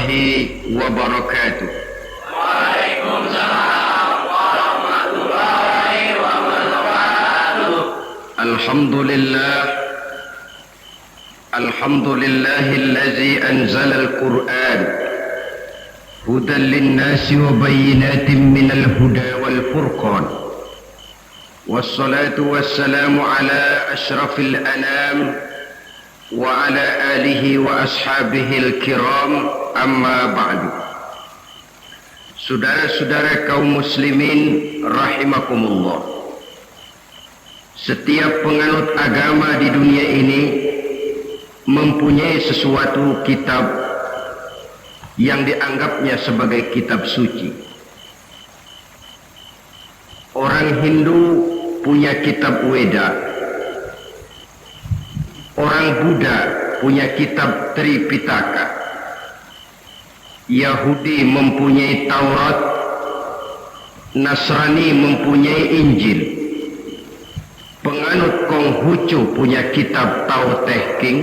warahmatullahi wabarakatuh. Waalaikumsalam warahmatullahi wabarakatuh. Alhamdulillahillazi anzala al-Qur'an hudan linnasi wa bayyinatin minal huda wal furqan. Wassalatu wassalamu ala asyrafil anam wa ala alihi wa ashabihil kiram, amma ba'du. Saudara-saudara kaum muslimin rahimakumullah, setiap penganut agama di dunia ini mempunyai sesuatu kitab yang dianggapnya sebagai kitab suci. Orang Hindu punya kitab Weda, orang Buddha punya kitab Tripitaka, Yahudi mempunyai Taurat, Nasrani mempunyai Injil, penganut Konghucu punya kitab Tao Te Ching,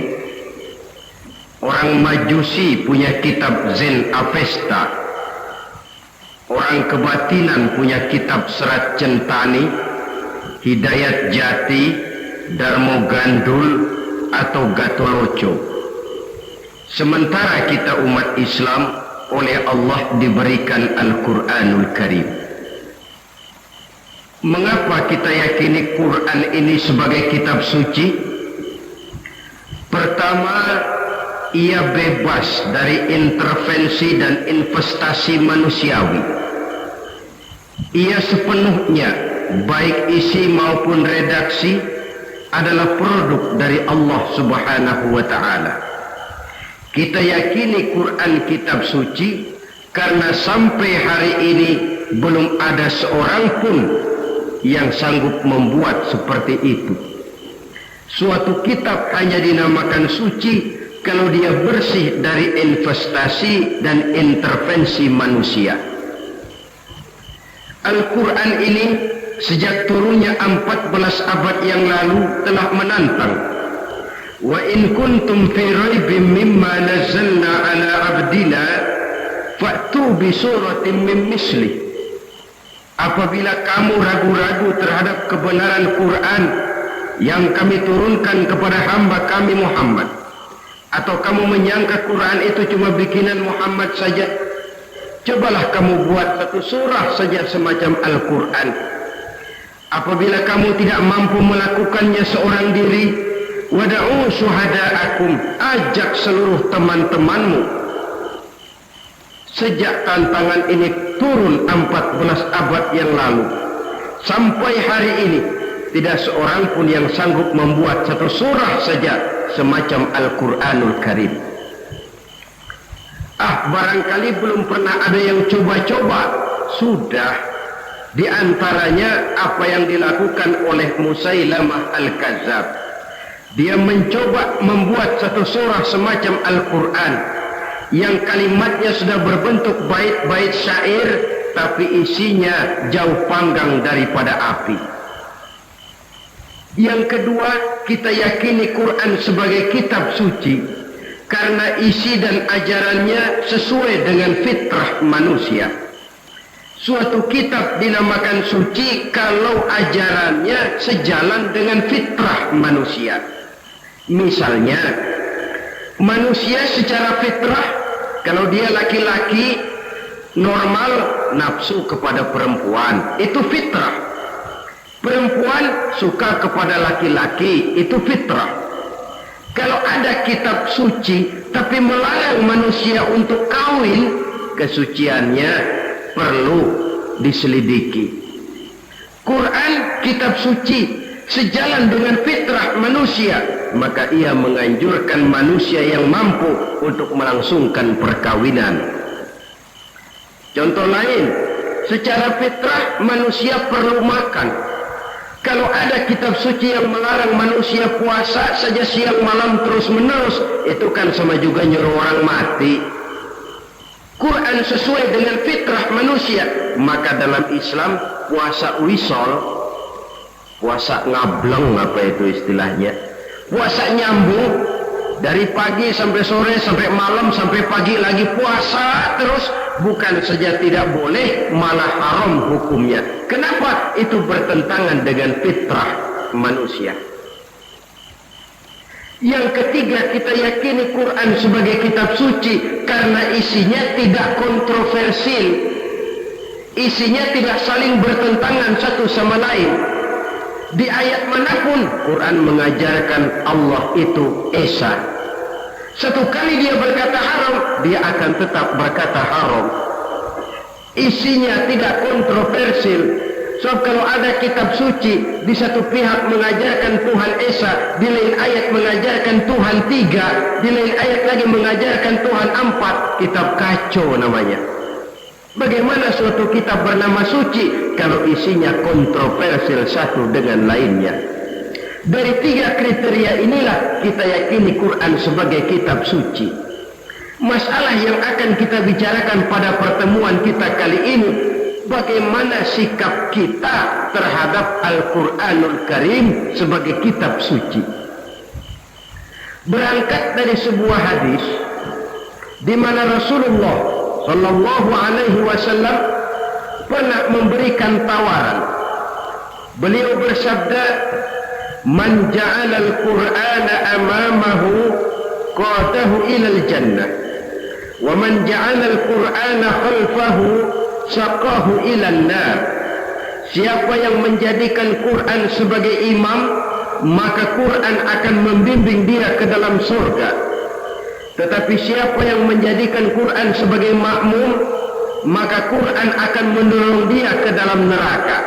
orang Majusi punya kitab Zen Avesta, orang kebatinan punya kitab Serat Centani, Hidayat Jati, Darmo Gandul atau Gatoloco. Sementara kita umat Islam oleh Allah diberikan Al-Quranul Karim. Mengapa kita yakini Quran ini sebagai kitab suci? Pertama, ia bebas dari intervensi dan investasi manusiawi. Ia sepenuhnya, baik isi maupun redaksi, adalah produk dari Allah Subhanahu wa ta'ala. Kita yakini Quran kitab suci karena sampai hari ini belum ada seorang pun yang sanggup membuat seperti itu. Suatu kitab hanya dinamakan suci kalau dia bersih dari investasi dan intervensi manusia. Al-Quran ini sejak turunnya 14 abad yang lalu telah menantang. Wa in kuntum fi raibin mimma nazzalna ala abdina fa'tu bi suratin min misli. Apabila kamu ragu-ragu terhadap kebenaran Quran yang kami turunkan kepada hamba kami Muhammad, atau kamu menyangka Quran itu cuma bikinan Muhammad saja, cobalah kamu buat satu surah saja semacam Al-Quran. Apabila kamu tidak mampu melakukannya seorang diri, wada'u syuhada'akum, ajak seluruh teman-temanmu. Sejak tantangan ini turun 14 abad yang lalu sampai hari ini, tidak seorang pun yang sanggup membuat satu surah saja semacam Al-Quranul Karim. Barangkali belum pernah ada yang coba-coba. Sudah. Di antaranya apa yang dilakukan oleh Musailamah Al-Kadzab. Dia mencoba membuat satu surah semacam Al-Quran yang kalimatnya sudah berbentuk bait-bait syair, tapi isinya jauh panggang daripada api. Yang kedua, kita yakini Quran sebagai kitab suci karena isi dan ajarannya sesuai dengan fitrah manusia. Suatu kitab dinamakan suci kalau ajarannya sejalan dengan fitrah manusia. Misalnya, manusia secara fitrah, kalau dia laki-laki normal nafsu kepada perempuan, itu fitrah. Perempuan suka kepada laki-laki, itu fitrah. Kalau ada kitab suci tapi melarang manusia untuk kawin, kesuciannya perlu diselidiki. Quran kitab suci sejalan dengan fitrah manusia, maka ia menganjurkan manusia yang mampu untuk melangsungkan perkawinan. Contoh lain, secara fitrah manusia perlu makan. Kalau ada kitab suci yang melarang manusia puasa saja siang malam terus menerus, itu kan sama juga nyuruh orang mati. Quran sesuai dengan fitrah manusia, maka dalam Islam puasa wisol, puasa ngableng, apa itu istilahnya, puasa nyambung, Dari pagi sampai sore, sampai malam, sampai pagi lagi puasa terus. Bukan saja tidak boleh, malah haram hukumnya. Kenapa? Itu bertentangan dengan fitrah manusia. Yang ketiga, kita yakini Quran sebagai kitab suci karena isinya tidak kontroversial. Isinya tidak saling bertentangan satu sama lain. Di ayat manapun Quran mengajarkan Allah itu Esa. Satu kali dia berkata haram, dia akan tetap berkata haram. Isinya tidak kontroversial. Sebab kalau ada kitab suci, di satu pihak mengajarkan Tuhan Esa, di lain ayat mengajarkan Tuhan 3, di lain ayat lagi mengajarkan Tuhan 4, kitab kacau namanya. Bagaimana suatu kitab bernama suci kalau isinya kontroversial satu dengan lainnya? Dari 3 kriteria inilah kita yakini Quran sebagai kitab suci. Masalah yang akan kita bicarakan pada pertemuan kita kali ini, bagaimana sikap kita terhadap Al-Quranul Karim sebagai kitab suci. Berangkat dari sebuah hadis di mana Rasulullah Sallallahu Alaihi Wasallam pernah memberikan tawaran. Beliau bersabda, "Man ja'ala al-Qur'ana amamahu qadahu ila al-jannah, wa man ja'ala al-Qur'ana khalfahu saqahu ila an-nar." Siapa yang menjadikan Quran sebagai imam, maka Quran akan membimbing dia ke dalam surga. Tetapi siapa yang menjadikan Quran sebagai makmum, maka Quran akan mendorong dia ke dalam neraka.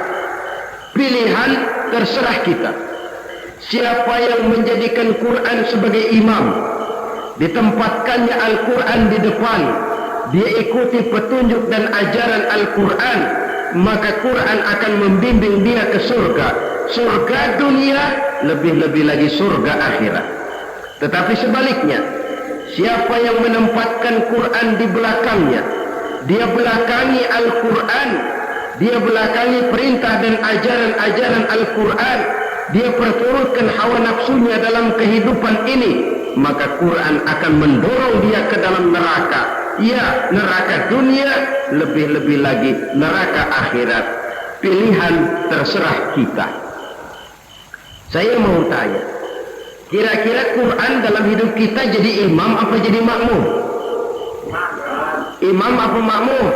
Pilihan terserah kita. Siapa yang menjadikan Quran sebagai imam, ditempatkannya Al-Quran di depan, dia ikuti petunjuk dan ajaran Al-Quran, maka Quran akan membimbing dia ke surga. Surga dunia, lebih-lebih lagi surga akhirat. Tetapi sebaliknya, siapa yang menempatkan Quran di belakangnya, dia belakangi Al-Quran, dia belakangi perintah dan ajaran-ajaran Al-Quran, dia perturutkan hawa nafsunya dalam kehidupan ini, maka Quran akan mendorong dia ke dalam neraka. Ya, neraka dunia, lebih-lebih lagi neraka akhirat. Pilihan terserah kita. Saya mau tanya, kira-kira Quran dalam hidup kita jadi imam apa jadi makmum? Imam apa makmum?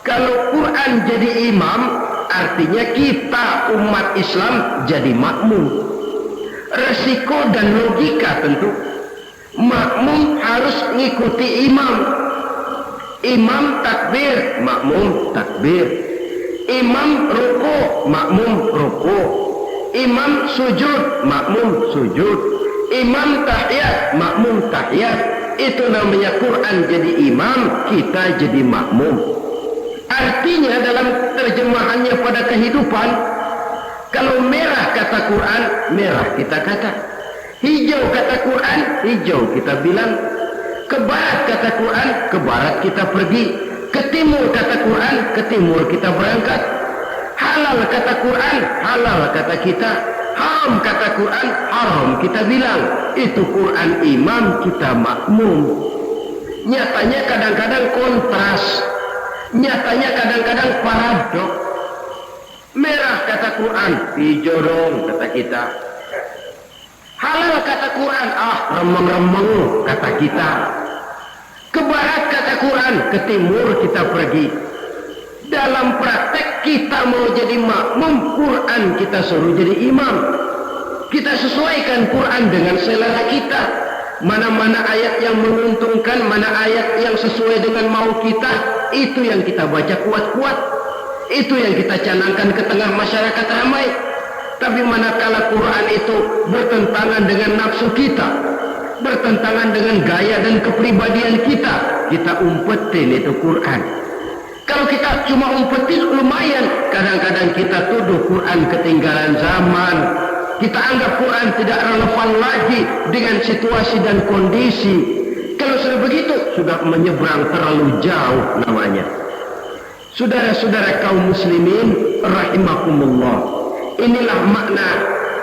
Kalau Quran jadi imam, artinya kita umat Islam jadi makmum. Resiko dan logika tentu. Makmum harus ngikuti imam. Imam takbir, makmum takbir. Imam ruku, makmum ruku. Imam sujud, makmum sujud. Imam tahiyat, makmum tahiyat. Itu namanya Quran jadi imam, kita jadi makmum. Artinya dalam terjemahannya pada kehidupan, kalau merah kata Quran, merah kita kata. Hijau kata Quran, hijau kita bilang. Ke barat kata Quran, ke barat kita pergi. Ke timur kata Quran, ke timur kita berangkat. Halal kata Quran, halal kata kita. Haram kata Quran, haram kita bilang. Itu Quran imam, kita makmum. Nyatanya kadang-kadang kontras. Nyatanya kadang-kadang paradok. Merah kata Quran, hijau dong kata kita. Halal kata Quran, remeng-remeng kata kita. Ke barat kata Quran, ke timur kita pergi. Dalam praktek kita mau jadi makmum, Quran kita suruh jadi imam. Kita sesuaikan Quran dengan selera kita. Mana-mana ayat yang menguntungkan, mana ayat yang sesuai dengan mau kita, itu yang kita baca kuat-kuat. Itu yang kita canangkan ke tengah masyarakat ramai. Tapi manakala Quran itu bertentangan dengan nafsu kita, bertentangan dengan gaya dan kepribadian kita, kita umpetin itu Quran. Kalau kita cuma umpetin lumayan, kadang-kadang kita tuduh Quran ketinggalan zaman. Kita anggap Quran tidak relevan lagi dengan situasi dan kondisi. Kalau sudah begitu, sudah menyeberang terlalu jauh namanya. Saudara-saudara kaum muslimin rahimakumullah. Inilah makna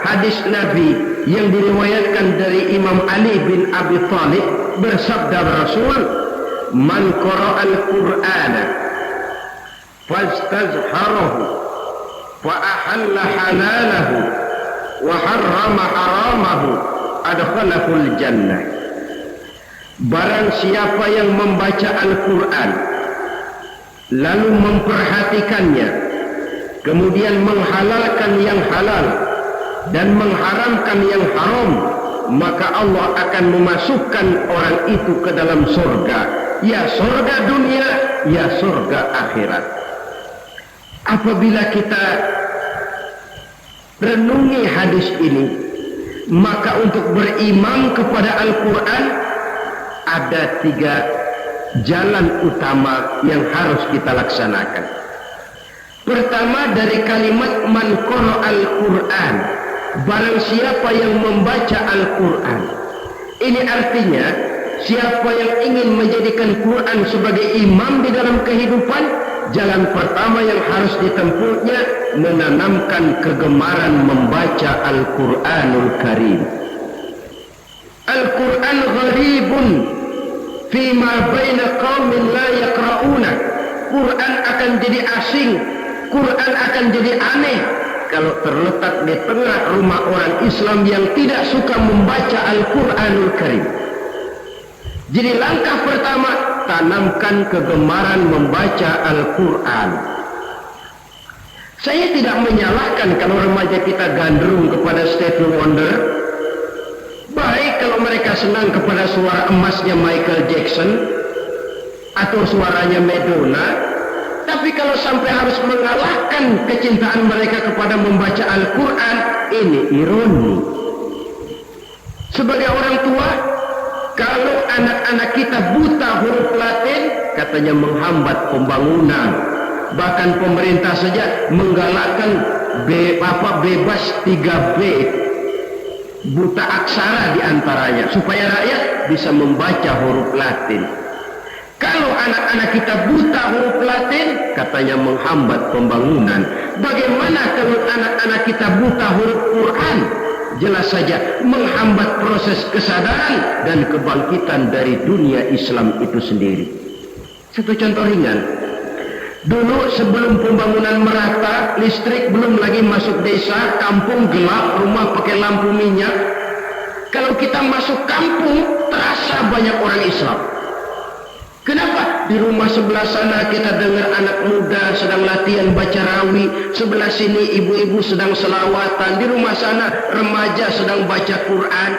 hadis Nabi yang diriwayatkan dari Imam Ali bin Abi Thalib, bersabda Rasul, "Man qara'al Qur'ana fastazharahu fa ahalla halalahu wa harrama haramahu adkhalahul jannah." Barang siapa yang membaca Al-Quran lalu memperhatikannya, kemudian menghalalkan yang halal dan mengharamkan yang haram, maka Allah akan memasukkan orang itu ke dalam surga, ya surga dunia, ya surga akhirat. Apabila kita renungi hadis ini, maka untuk beriman kepada Al-Quran ada 3 jalan utama yang harus kita laksanakan. Pertama, dari kalimat man qara'al Qur'an, barang siapa yang membaca Al-Quran. Ini artinya siapa yang ingin menjadikan Quran sebagai imam di dalam kehidupan, jalan pertama yang harus ditempuhnya menanamkan kegemaran membaca Al-Quranul Karim. Al-Quran gharibun fima baina qaumin la yaqra'una. Quran akan jadi asing, Quran akan jadi aneh kalau terletak di tengah rumah orang Islam yang tidak suka membaca Al-Quranul Karim. Jadi langkah pertama, tanamkan kegemaran membaca Al-Quran. Saya tidak menyalahkan kalau remaja kita gandrung kepada Stevie Wonder. Baik kalau mereka senang kepada suara emasnya Michael Jackson atau suaranya Madonna. Tapi kalau sampai harus mengalahkan kecintaan mereka kepada membaca Al-Quran, ini ironi. Sebagai orang tua, kalau anak-anak kita buta huruf Latin, katanya menghambat pembangunan. Bahkan pemerintah saja menggalakkan bebas 3B, buta aksara diantaranya, supaya rakyat bisa membaca huruf Latin. Kalau anak-anak kita buta huruf Latin, katanya menghambat pembangunan. Bagaimana kalau anak-anak kita buta huruf Quran? Jelas saja menghambat proses kesadaran dan kebangkitan dari dunia Islam itu sendiri. Satu contoh ringan. Dulu sebelum pembangunan merata, listrik belum lagi masuk desa, kampung gelap, rumah pakai lampu minyak. Kalau kita masuk kampung, terasa banyak orang Islam. Kenapa? Di rumah sebelah sana kita dengar anak muda sedang latihan baca rawi, sebelah sini ibu-ibu sedang selawatan, di rumah sana remaja sedang baca Quran.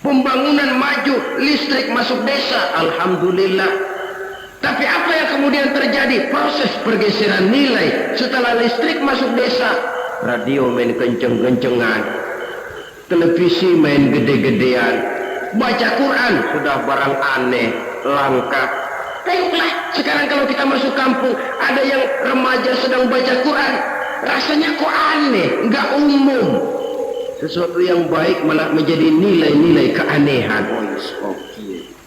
Pembangunan maju, listrik masuk desa, alhamdulillah. Tapi apa yang kemudian terjadi? Proses pergeseran nilai setelah listrik masuk desa. Radio main kenceng-kencengan, televisi main gede-gedean, baca Quran sudah barang aneh, langka. Tengoklah sekarang kalau kita masuk kampung, ada yang remaja sedang baca Quran, rasanya kok aneh, nggak umum. Sesuatu yang baik malah menjadi nilai-nilai keanehan.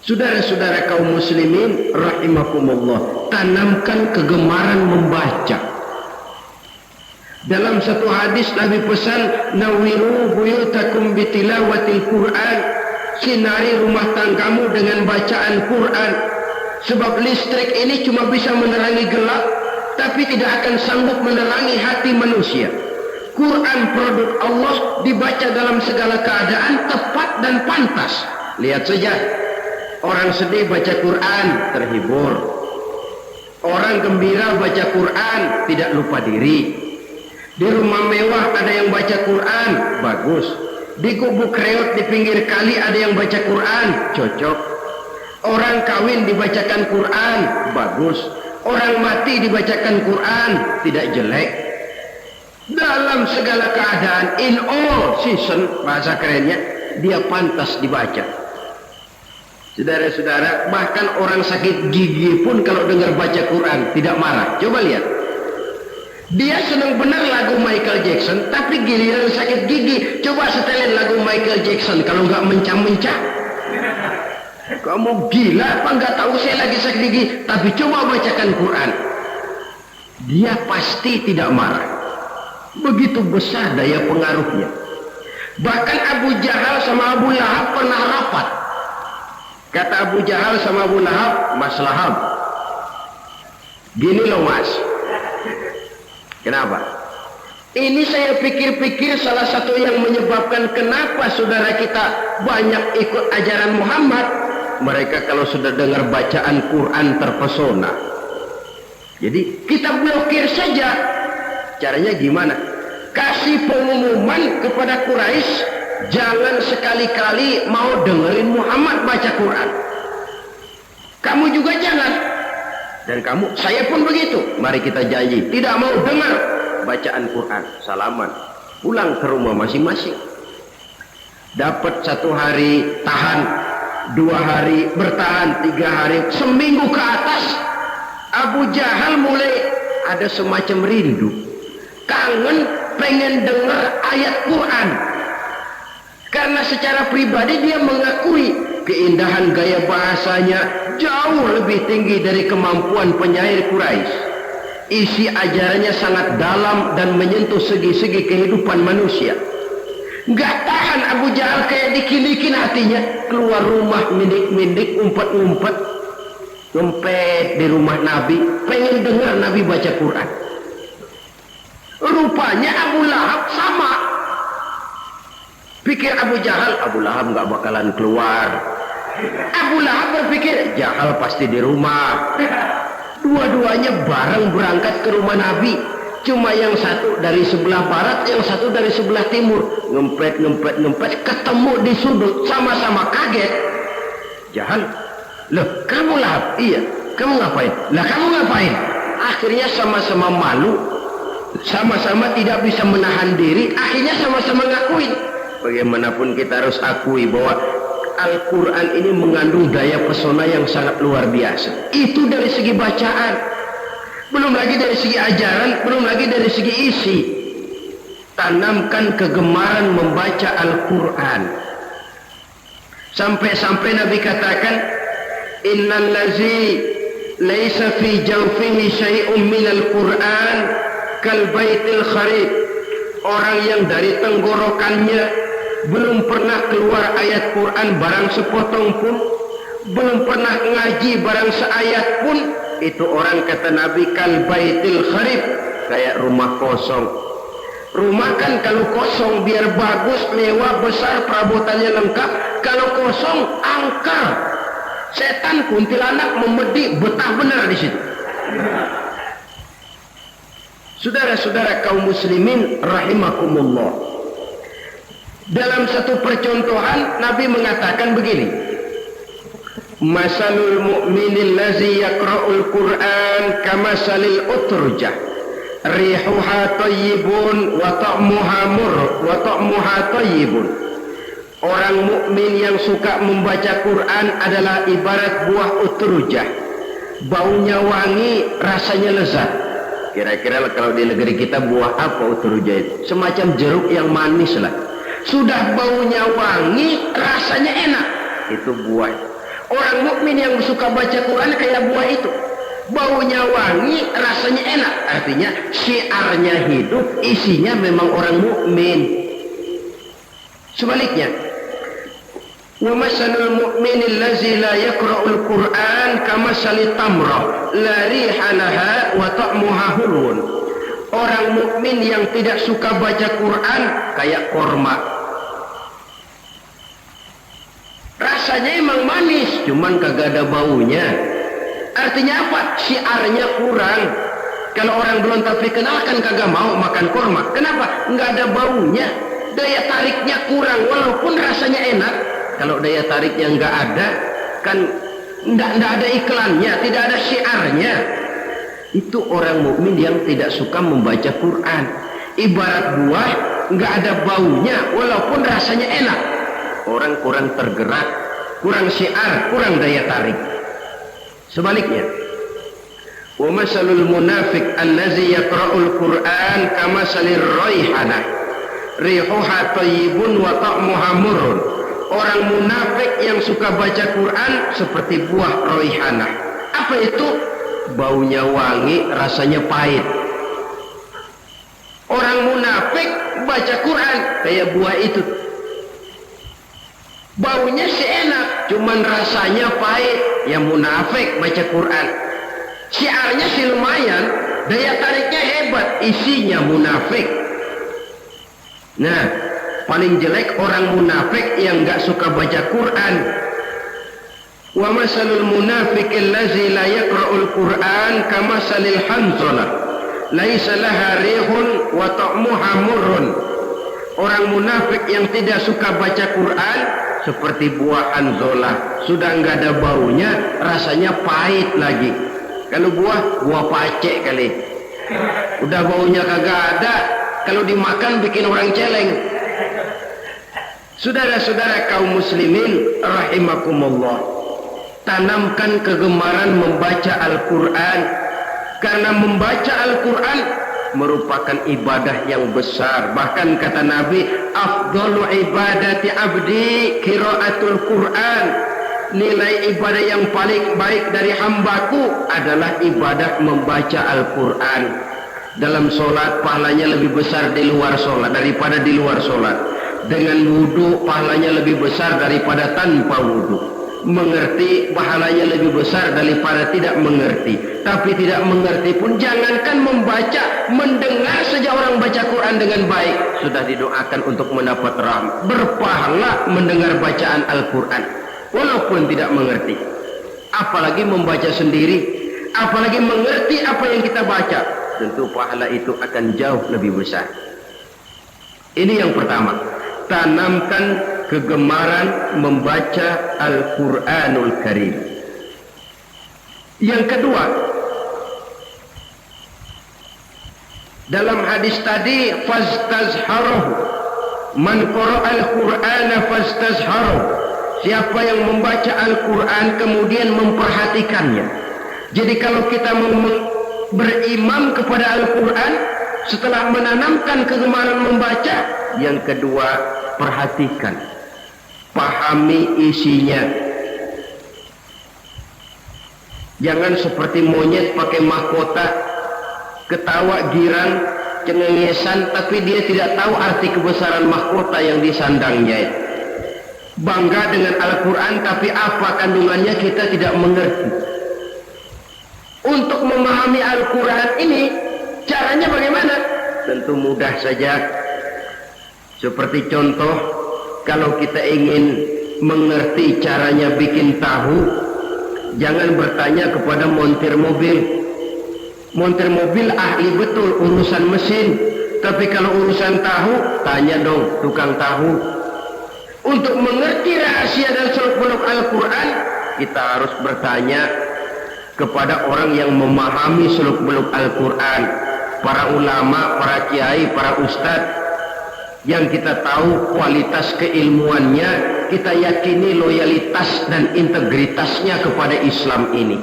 Saudara-saudara kaum muslimin rahimakumullah, tanamkan kegemaran membaca. Dalam satu hadis Nabi pesan, nawiru buyutakum bitilawatil Quran, sinari rumah tanggamu dengan bacaan Quran. Sebab listrik ini cuma bisa menerangi gelap, tapi tidak akan sanggup menerangi hati manusia. Quran produk Allah dibaca dalam segala keadaan, tepat dan pantas. Lihat saja, orang sedih baca Quran, terhibur. Orang gembira baca Quran, tidak lupa diri. Di rumah mewah ada yang baca Quran, bagus. Di gubuk reot di pinggir kali ada yang baca Quran, cocok. Orang kawin dibacakan Quran, bagus. Orang mati dibacakan Quran, tidak jelek. Dalam segala keadaan, in all season, bahasa kerennya, dia pantas dibaca. Saudara-saudara, bahkan orang sakit gigi pun kalau dengar baca Quran tidak marah. Coba lihat. Dia senang benar lagu Michael Jackson, tapi giliran sakit gigi, coba setelin lagu Michael Jackson, kalau nggak mencah-mencah. Kamu gila apa nggak tahu saya lagi sakit gigi, tapi coba bacakan Quran. Dia pasti tidak marah. Begitu besar daya pengaruhnya. Bahkan Abu Jahal sama Abu Lahab pernah rapat. Kata Abu Jahal sama Abu Lahab, Mas Lahab, gini loh mas. Kenapa? Ini saya pikir-pikir salah satu yang menyebabkan kenapa saudara kita banyak ikut ajaran Muhammad. Mereka kalau sudah dengar bacaan Quran terpesona. Jadi kita blokir saja. Caranya gimana? Kasih pengumuman kepada Quraisy, jangan sekali-kali mau dengerin Muhammad baca Quran. Kamu juga jangan. Dan kamu, saya pun begitu. Mari kita janji, tidak mau dengar bacaan Quran. Salaman, pulang ke rumah masing-masing. Dapat 1 hari tahan, 2 hari bertahan, 3 hari, seminggu ke atas, Abu Jahal mulai ada semacam rindu, kangen, pengen dengar ayat Quran. Karena secara pribadi dia mengakui keindahan gaya bahasanya jauh lebih tinggi dari kemampuan penyair Quraisy. Isi ajarannya sangat dalam dan menyentuh segi-segi kehidupan manusia. Nggak tahan Abu Jahal, kayak dikilikin hatinya, keluar rumah mindik-mindik, umpet-umpet, ngempet di rumah Nabi, pengen dengar Nabi baca Quran. Rupanya Abu Lahab sama. Pikir Abu Lahab nggak bakalan keluar. Abu Lahab berpikir Jahal pasti di rumah. Dua-duanya bareng berangkat ke rumah Nabi. Cuma yang satu dari sebelah barat, yang satu dari sebelah timur. Ngempet, ketemu di sudut, sama-sama kaget. Jahal, loh kamu Lahab? Iya, kamu ngapain? Lah kamu ngapain? Akhirnya sama-sama malu, sama-sama tidak bisa menahan diri, akhirnya sama-sama ngakuin. Bagaimanapun kita harus akui bahwa Al-Quran ini mengandung daya pesona yang sangat luar biasa. Itu dari segi bacaan, belum lagi dari segi ajaran, belum lagi dari segi isi. Tanamkan kegemaran membaca Al-Quran. Sampai-sampai Nabi katakan, innal ladzi laisa fi jawfihi syai'un minal Quran kal baitil kharib. Orang yang dari tenggorokannya belum pernah keluar ayat Quran barang sepotong pun, belum pernah ngaji barang seayat pun, itu orang, kata Nabi, kal baitil kharib, kayak rumah kosong. Rumah kan kalau kosong biar bagus, mewah, besar, perabotannya lengkap. Kalau kosong, angker, setan, kuntilanak memedi, betah benar di situ. Saudara-saudara kaum muslimin rahimakumullah, dalam satu percontohan Nabi mengatakan begini, masalul mu'minil ladzi yaqra'ul Qur'an kamasalil utrujah rihuha thayyibun wa ta'muha thayyibun. Orang mukmin yang suka membaca Quran adalah ibarat buah utrujah, baunya wangi, rasanya lezat. Kira-kira kalau di negeri kita buah apa utrujah itu? Semacam jeruk yang manis lah. Sudah baunya wangi, rasanya enak. Itu buah. Orang mukmin yang suka baca Quran kayak buah itu. Baunya wangi, rasanya enak. Artinya syiarnya hidup, isinya memang orang mukmin. Sebaliknya, wa masalul mu'minil ladzi la yaqra'ul Qur'an kamasalit tamrah la riha laha wa ta'muha hulwun. Orang mukmin yang tidak suka baca Quran kayak korma. Rasanya emang manis, cuman kagak ada baunya. Artinya apa? Syiarnya kurang. Kalau orang belum tapi kenalkan kagak mau makan korma. Kenapa? Nggak ada baunya. Daya tariknya kurang, walaupun rasanya enak. Kalau daya tariknya nggak ada, kan nggak ada iklannya, tidak ada syiarnya. Itu orang mukmin yang tidak suka membaca Quran. Ibarat buah, nggak ada baunya, walaupun rasanya enak. Orang kurang tergerak, kurang syiar, kurang daya tarik. Sebaliknya, wa masalul munafiq allazi yaqra'ul Qur'an kamasalir raihanah rihuha thayyibun wa ta'muha murrun. Orang munafik yang suka baca Quran seperti buah raihanah. Apa itu? Baunya wangi, rasanya pahit. Orang munafik baca Quran kayak buah itu, Baunya sih enak, cuman rasanya pahit. Ya munafik baca Quran. Syiarnya sih lumayan, daya tariknya hebat, isinya munafik. Nah, paling jelek orang munafik yang gak suka baca Quran. Wa masalul munafiq allazi la yaqra'ul Quran kamasalil hanzalah laisa laha rihun wa ta'muha murrun. Orang munafik yang tidak suka baca Quran seperti buah hanzalah, sudah enggak ada baunya, rasanya pahit lagi. Kalau buah pacek kali. Udah baunya kagak ada, kalau dimakan bikin orang celeng. Saudara-saudara kaum muslimin rahimakumullah, tanamkan kegemaran membaca Al-Quran, karena membaca Al-Quran merupakan ibadah yang besar. Bahkan kata Nabi, afdalu ibadati abdi qiraatul Quran. Nilai ibadah yang paling baik dari hambaku adalah ibadah membaca Al-Quran. Dalam solat pahalanya lebih besar di luar solat daripada di luar solat. Dengan wudu pahalanya lebih besar daripada tanpa wudu. Mengerti pahalanya lebih besar daripada tidak mengerti. Tapi tidak mengerti pun jangankan membaca, mendengar saja orang baca Quran dengan baik sudah didoakan untuk mendapat rahmat, berpahala mendengar bacaan Al-Quran walaupun tidak mengerti. Apalagi membaca sendiri, apalagi mengerti apa yang kita baca, tentu pahala itu akan jauh lebih besar. Ini yang pertama, tanamkan kegemaran membaca Al-Quranul Karim. Yang kedua, dalam hadis tadi, fastazharahu, man qara'al Qur'ana fastazharahu, siapa yang membaca Al-Quran kemudian memperhatikannya. Jadi kalau kita berimam kepada Al-Quran, setelah menanamkan kegemaran membaca, yang kedua, perhatikan, pahami isinya. Jangan seperti monyet pakai mahkota, ketawa girang, cengengesan, tapi dia tidak tahu arti kebesaran mahkota yang disandangnya. Bangga dengan Al-Quran, tapi apa kandungannya kita tidak mengerti. Untuk memahami Al-Quran ini, caranya bagaimana? Tentu mudah saja. Seperti contoh, kalau kita ingin mengerti caranya bikin tahu, jangan bertanya kepada montir mobil. Montir mobil ahli betul urusan mesin, tapi kalau urusan tahu, tanya dong tukang tahu. Untuk mengerti rahasia dan seluk-beluk Al-Quran, kita harus bertanya kepada orang yang memahami seluk-beluk Al-Quran, para ulama, para kiai, para ustadz, yang kita tahu kualitas keilmuannya, kita yakini loyalitas dan integritasnya kepada Islam ini.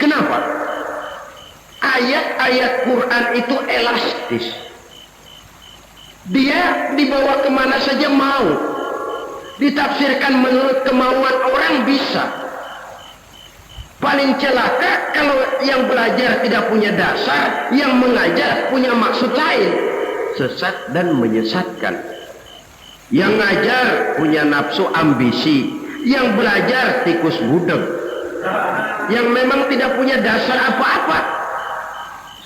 Kenapa? Ayat-ayat Quran itu elastis. Dia dibawa kemana saja mau, ditafsirkan menurut kemauan orang bisa. Paling celaka kalau yang belajar tidak punya dasar, yang mengajar punya maksud lain, sesat dan menyesatkan. Yang ngajar punya nafsu ambisi, yang belajar tikus budeg, yang memang tidak punya dasar apa-apa,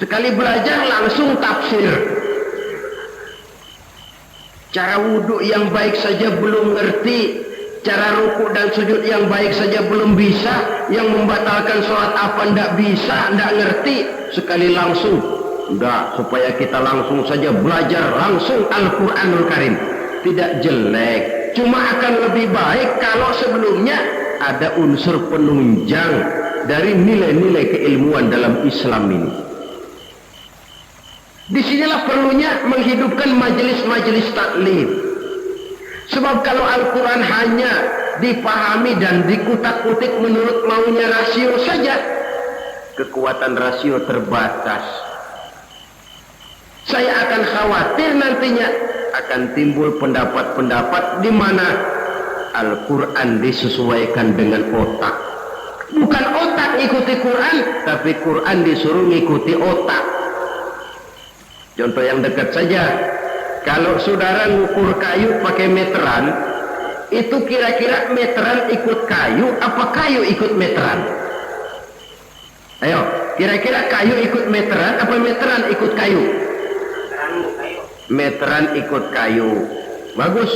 sekali belajar langsung tafsir. Cara wudhu yang baik saja belum ngerti, cara ruku dan sujud yang baik saja belum bisa, yang membatalkan sholat apa ndak bisa, ndak ngerti, sekali langsung. Enggak, supaya kita langsung saja belajar langsung Al-Quranul Karim. Tidak jelek, cuma akan lebih baik kalau sebelumnya ada unsur penunjang dari nilai-nilai keilmuan dalam Islam ini. Disinilah perlunya menghidupkan majelis-majelis taklim. Sebab kalau Al-Quran hanya dipahami dan dikutak-kutik menurut maunya rasio saja, kekuatan rasio terbatas. Saya akan khawatir nantinya akan timbul pendapat-pendapat di mana Al-Quran disesuaikan dengan otak. Bukan otak ikuti Quran, tapi Quran disuruh ngikuti otak. Contoh yang dekat saja, kalau saudara ngukur kayu pakai meteran, Itu kira-kira meteran ikut kayu apa kayu ikut meteran? Ayo, kira-kira kayu ikut meteran apa meteran ikut kayu? Meteran ikut kayu. Bagus.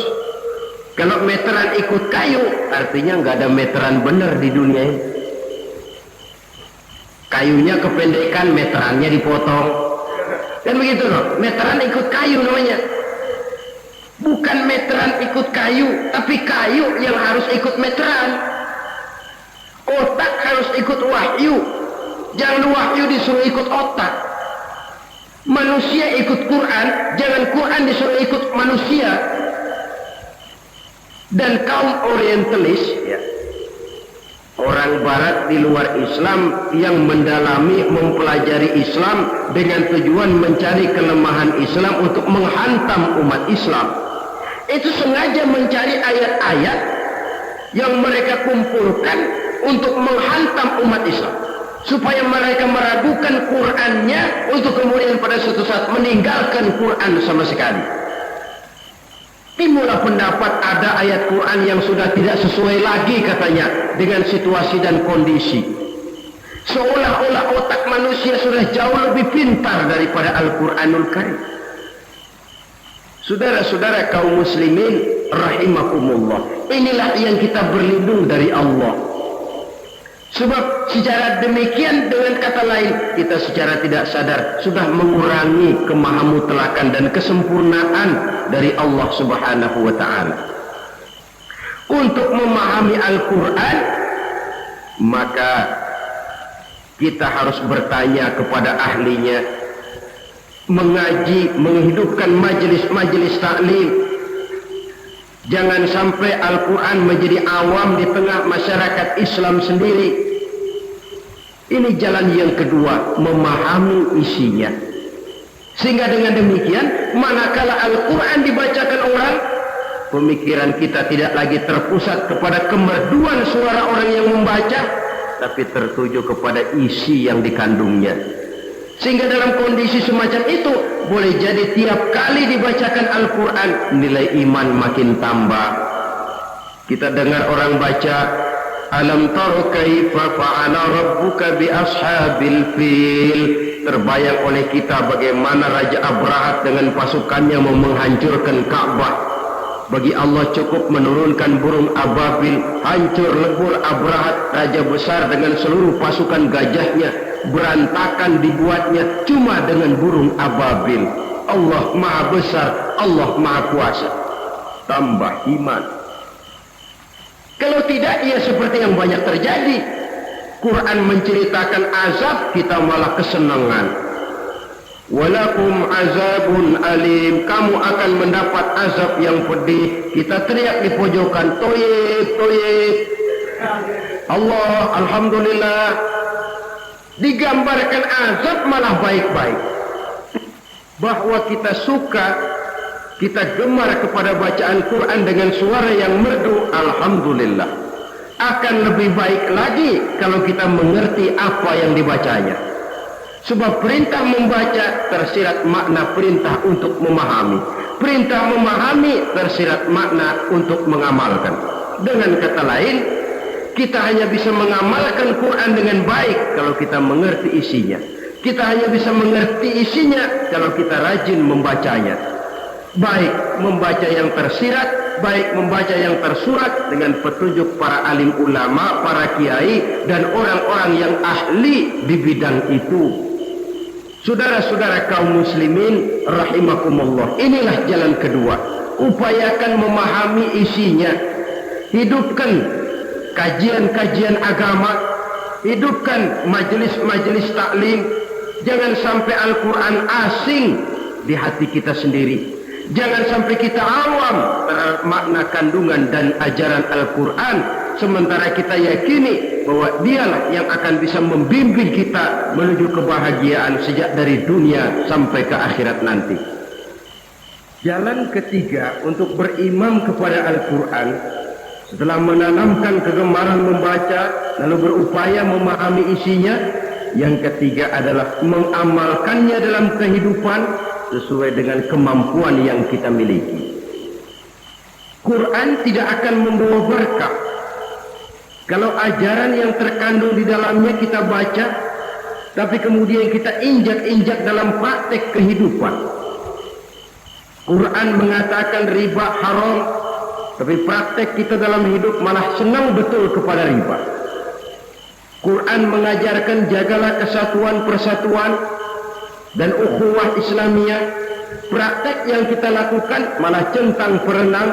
Kalau meteran ikut kayu, artinya nggak ada meteran benar di dunia ini. Kayunya kependekan, meterannya dipotong. Kan begitu loh, meteran ikut kayu namanya. Bukan meteran ikut kayu, tapi kayu yang harus ikut meteran. Otak harus ikut wahyu. Jangan wahyu disuruh ikut otak. Manusia ikut Quran, jangan Quran disuruh ikut manusia. Dan kaum orientalis, ya, orang barat di luar Islam yang mendalami, mempelajari Islam dengan tujuan mencari kelemahan Islam untuk menghantam umat Islam, itu sengaja mencari ayat-ayat yang mereka kumpulkan untuk menghantam umat Islam, supaya mereka meragukan Qur'annya untuk kemudian pada suatu saat meninggalkan Qur'an sama sekali. Timbullah pendapat ada ayat Quran yang sudah tidak sesuai lagi katanya dengan situasi dan kondisi. Seolah-olah otak manusia sudah jauh lebih pintar daripada Al-Quranul Karim. Saudara-saudara kaum muslimin rahimakumullah, inilah yang kita berlindung dari Allah. Sebab secara demikian, dengan kata lain, kita secara tidak sadar sudah mengurangi kemahamutlakan dan kesempurnaan dari Allah Subhanahu wa ta'ala. Untuk memahami Al-Quran, maka kita harus bertanya kepada ahlinya, mengaji, menghidupkan majelis-majelis taklim. Jangan sampai Al-Quran menjadi awam di tengah masyarakat Islam sendiri. Ini jalan yang kedua, memahami isinya. Sehingga dengan demikian, manakala Al-Quran dibacakan orang, pemikiran kita tidak lagi terpusat kepada kemerduan suara orang yang membaca, tapi tertuju kepada isi yang dikandungnya. Sehingga dalam kondisi semacam itu, boleh jadi tiap kali dibacakan Al-Quran, nilai iman makin tambah. Kita dengar orang baca, alam tara kaifa fa'ala rabbuka bi ashabil fil. Terbayang oleh kita bagaimana Raja Abrahat dengan pasukannya mau menghancurkan Ka'bah. Bagi Allah cukup menurunkan burung ababil, hancur lebur Abrahat, raja besar dengan seluruh pasukan gajahnya, berantakan dibuatnya cuma dengan burung ababil. Allah Maha Besar, Allah Maha Kuasa. Tambah iman. Kalau tidak, ya seperti yang banyak terjadi. Quran menceritakan azab, kita malah kesenangan. Walakum azabun alim, kamu akan mendapat azab yang pedih. Kita teriak di pojokan, toyib, toyib. Allah, alhamdulillah. Digambarkan azab malah baik-baik. Bahwa kita suka, kita gemar kepada bacaan Quran dengan suara yang merdu, alhamdulillah. Akan lebih baik lagi kalau kita mengerti apa yang dibacanya. Sebab perintah membaca tersirat makna perintah untuk memahami. Perintah memahami tersirat makna untuk mengamalkan. Dengan kata lain, kita hanya bisa mengamalkan Quran dengan baik kalau kita mengerti isinya. Kita hanya bisa mengerti isinya kalau kita rajin membacanya. Baik membaca yang tersirat, baik membaca yang tersurat dengan petunjuk para alim ulama, para kiai, dan orang-orang yang ahli di bidang itu. Saudara-saudara kaum muslimin rahimakumullah, inilah jalan kedua. Upayakan memahami isinya. Hidupkan kajian-kajian agama, hidupkan majelis-majelis taklim. Jangan sampai Al-Quran asing di hati kita sendiri. Jangan sampai kita awam terhadap makna kandungan dan ajaran Al-Quran, sementara kita yakini bahwa dialah yang akan bisa membimbing kita menuju kebahagiaan sejak dari dunia sampai ke akhirat nanti. Jalan ketiga untuk berimam kepada Al-Quran, setelah menanamkan kegemaran membaca lalu berupaya memahami isinya, yang ketiga adalah mengamalkannya dalam kehidupan sesuai dengan kemampuan yang kita miliki. Quran tidak akan membawa berkah kalau ajaran yang terkandung di dalamnya kita baca, tapi kemudian kita injak-injak dalam praktek kehidupan. Quran mengatakan riba haram, tapi praktek kita dalam hidup malah senang betul kepada riba. Quran mengajarkan jagalah kesatuan persatuan dan ukhuwah Islamiyah. Praktek yang kita lakukan malah centang perenang,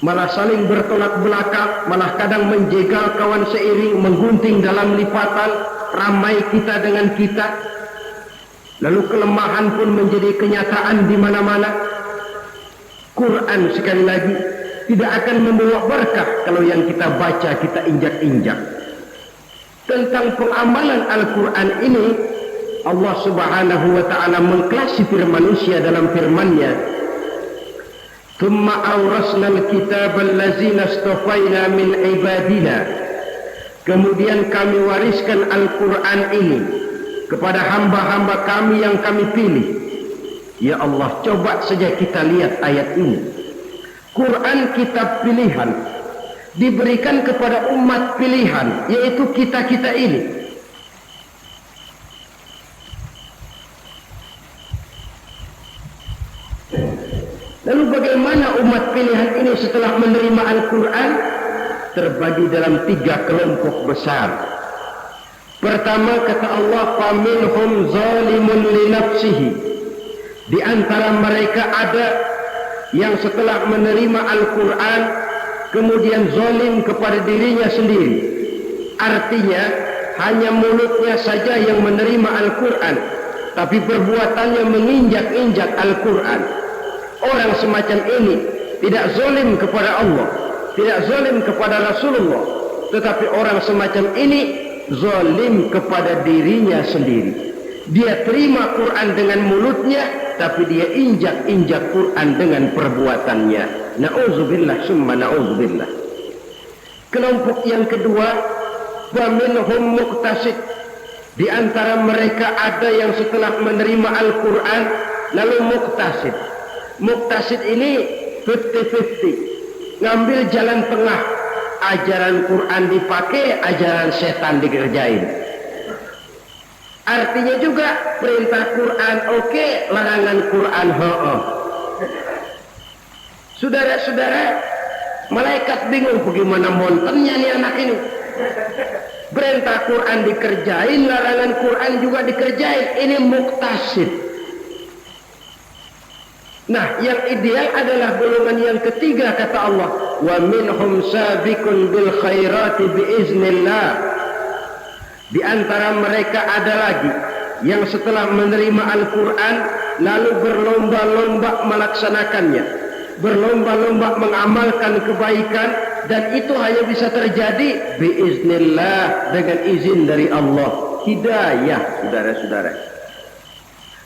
malah saling bertolak belakang, malah kadang menjegal kawan seiring, menggunting dalam lipatan, ramai kita dengan kita. Lalu kelemahan pun menjadi kenyataan di mana-mana. Quran sekali lagi tidak akan membawa berkah kalau yang kita baca kita injak-injak. Tentang pengamalan Al-Quran ini, Allah Subhanahu wa ta'ala mengklasifikasi manusia dalam firman-Nya, "Tsumma awrasna al-kitaba allazina istafaina min ibadina." Kemudian kami wariskan Al-Quran ini kepada hamba-hamba kami yang kami pilih. Ya Allah, coba saja kita lihat ayat ini. Quran kitab pilihan diberikan kepada umat pilihan, yaitu kita-kita ini. Lalu bagaimana umat pilihan ini setelah menerima Al-Quran? Terbagi dalam 3 kelompok besar. Pertama, kata Allah, "Faminhum zalimun li nafsihi." Di antara mereka ada yang setelah menerima Al-Quran kemudian zalim kepada dirinya sendiri. Artinya hanya mulutnya saja yang menerima Al-Quran, tapi perbuatannya menginjak-injak Al-Quran. Orang semacam ini tidak zalim kepada Allah, tidak zalim kepada Rasulullah, tetapi orang semacam ini zalim kepada dirinya sendiri. Dia terima Quran dengan mulutnya, tapi dia injak-injak Quran dengan perbuatannya. Na'udzubillah summa na'udzubillah. Kelompok yang kedua, wa minhum muqtasid. Di antara mereka ada yang setelah menerima Al-Quran lalu muqtasid. Muqtasid ini 50-50, ngambil jalan tengah. Ajaran Quran dipakai, ajaran setan dikerjain. Artinya juga perintah Quran oke, larangan Quran ho-oh. Saudara-saudara, malaikat bingung bagaimana montennya nih anak ini. Perintah Quran dikerjain, larangan Quran juga dikerjain. Ini muqtasid. Nah, yang ideal adalah golongan yang ketiga, kata Allah, wa minhum sabiqun bil khairati biiznillah. Di antara mereka ada lagi yang setelah menerima Al-Quran lalu berlomba-lomba melaksanakannya, berlomba-lomba mengamalkan kebaikan, dan itu hanya bisa terjadi biiznillah, dengan izin dari Allah. Hidayah, saudara-saudara.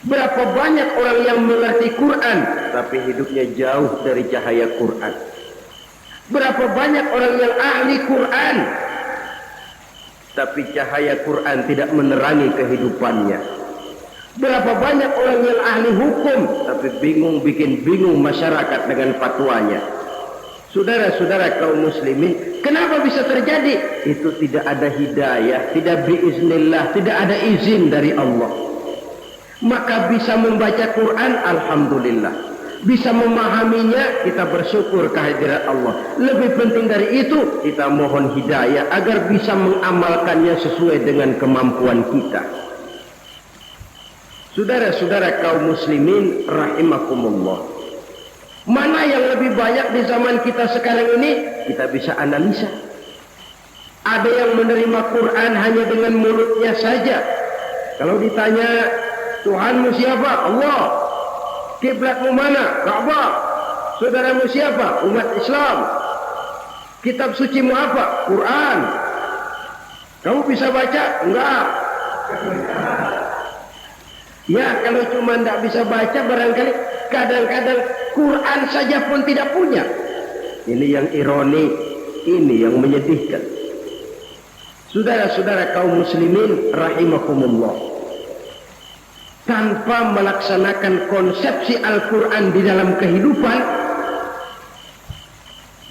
Berapa banyak orang yang mengerti Quran tapi hidupnya jauh dari cahaya Quran. Berapa banyak orang yang ahli Quran tapi cahaya Quran tidak menerangi kehidupannya. Berapa banyak orang yang ahli hukum tapi bikin bingung masyarakat dengan fatwanya. Saudara-saudara kaum muslimin, kenapa bisa terjadi? Itu tidak ada hidayah, tidak biiznillah, tidak ada izin dari Allah. Maka bisa membaca Quran, alhamdulillah. Bisa memahaminya, kita bersyukur kehadirat Allah. Lebih penting dari itu, kita mohon hidayah agar bisa mengamalkannya sesuai dengan kemampuan kita. Saudara-saudara kaum muslimin rahimakumullah, mana yang lebih banyak di zaman kita sekarang ini? Kita bisa analisa. Ada yang menerima Quran hanya dengan mulutnya saja. Kalau ditanya, Tuhanmu siapa? Allah. Kiblatmu mana? Ka'bah. Saudaramu siapa? Umat Islam. Kitab sucimu apa? Quran. Kamu bisa baca? Enggak. Ya, kalau cuma tidak bisa baca, barangkali kadang-kadang Quran saja pun tidak punya. Ini yang ironi, ini yang menyedihkan. Saudara-saudara kaum muslimin rahimakumullah, tanpa melaksanakan konsepsi Al-Quran di dalam kehidupan,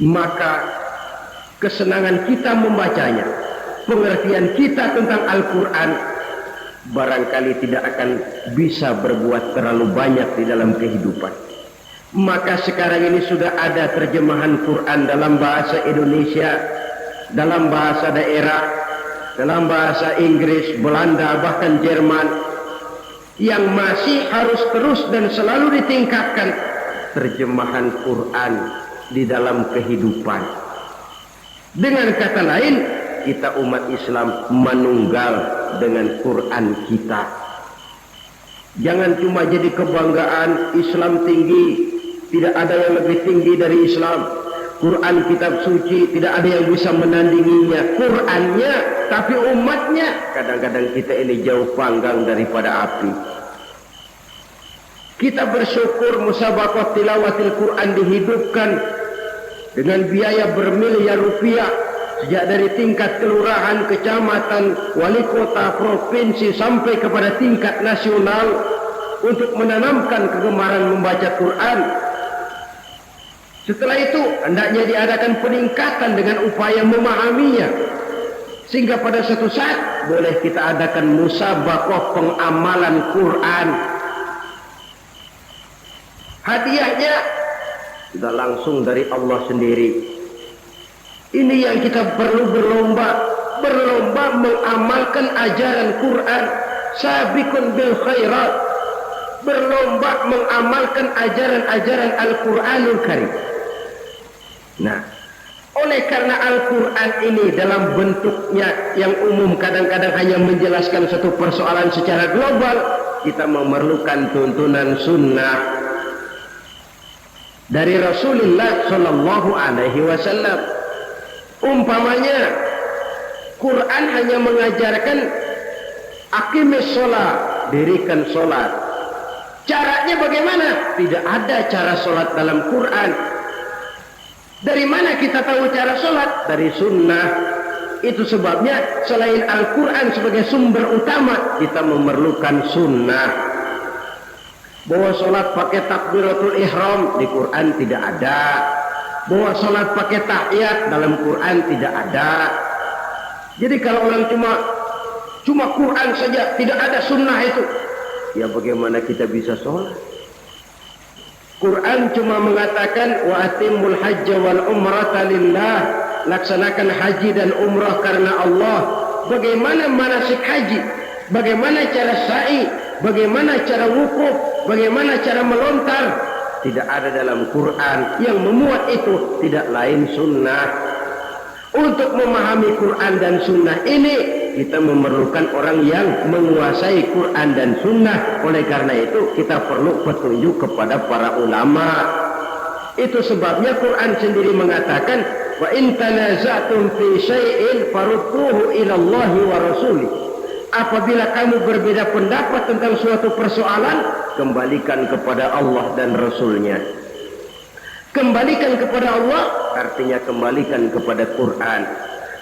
maka kesenangan kita membacanya, pengertian kita tentang Al-Quran barangkali tidak akan bisa berbuat terlalu banyak di dalam kehidupan. Maka sekarang ini sudah ada terjemahan Quran dalam bahasa Indonesia, dalam bahasa daerah, dalam bahasa Inggris, Belanda, bahkan Jerman, yang masih harus terus dan selalu ditingkatkan terjemahan Quran di dalam kehidupan. Dengan kata lain, kita umat Islam menunggal dengan Quran kita. Jangan cuma jadi kebanggaan Islam tinggi, tidak ada yang lebih tinggi dari Islam. Quran kitab suci tidak ada yang bisa menandinginya. Qurannya, tapi umatnya kadang-kadang kita ini jauh panggang daripada api. Kita bersyukur musabaqah tilawatil Quran dihidupkan dengan biaya bermiliar rupiah, sejak dari tingkat kelurahan, kecamatan, wali kota, provinsi sampai kepada tingkat nasional, untuk menanamkan kegemaran membaca Quran. Setelah itu hendaknya diadakan peningkatan dengan upaya memahaminya, sehingga pada suatu saat boleh kita adakan musabaqah pengamalan Quran. Hadiahnya sudah langsung dari Allah sendiri. Ini yang kita perlu berlomba mengamalkan ajaran Quran. Sabiqun bil khairat, berlomba mengamalkan ajaran-ajaran Al-Quranul Karim. Nah, oleh karena Al-Quran ini dalam bentuknya yang umum kadang-kadang hanya menjelaskan satu persoalan secara global, kita memerlukan tuntunan sunnah dari Rasulullah Shallallahu Alaihi Wasallam. Umpamanya Quran hanya mengajarkan aqimis sholat, dirikan sholat. Caranya bagaimana? Tidak ada cara sholat dalam Quran. Dari mana kita tahu cara sholat? Dari sunnah. Itu sebabnya selain Al-Quran sebagai sumber utama, kita memerlukan sunnah. Bahwa sholat pakai takbiratul ihram di Quran tidak ada. Bahwa sholat pakai tahiyat dalam Quran tidak ada. Jadi kalau orang cuma Quran saja, tidak ada sunnah itu, ya bagaimana kita bisa sholat? Quran cuma mengatakan wa atimul hajja wal umrata lillah, laksanakan haji dan umrah karena Allah. Bagaimana manasik haji? Bagaimana cara sa'i? Bagaimana cara wukuf? Bagaimana cara melontar? Tidak ada dalam Quran. Yang memuat itu tidak lain sunnah. Untuk memahami Quran dan sunnah ini, kita memerlukan orang yang menguasai Quran dan sunnah. Oleh karena itu kita perlu petunjuk kepada para ulama. Itu sebabnya Quran sendiri mengatakan wa in tanaza'tum fi syai'in farudduhu ila Allah wa rasulih. Apabila kamu berbeda pendapat tentang suatu persoalan, kembalikan kepada Allah dan Rasulnya. Kembalikan kepada Allah artinya kembalikan kepada Quran.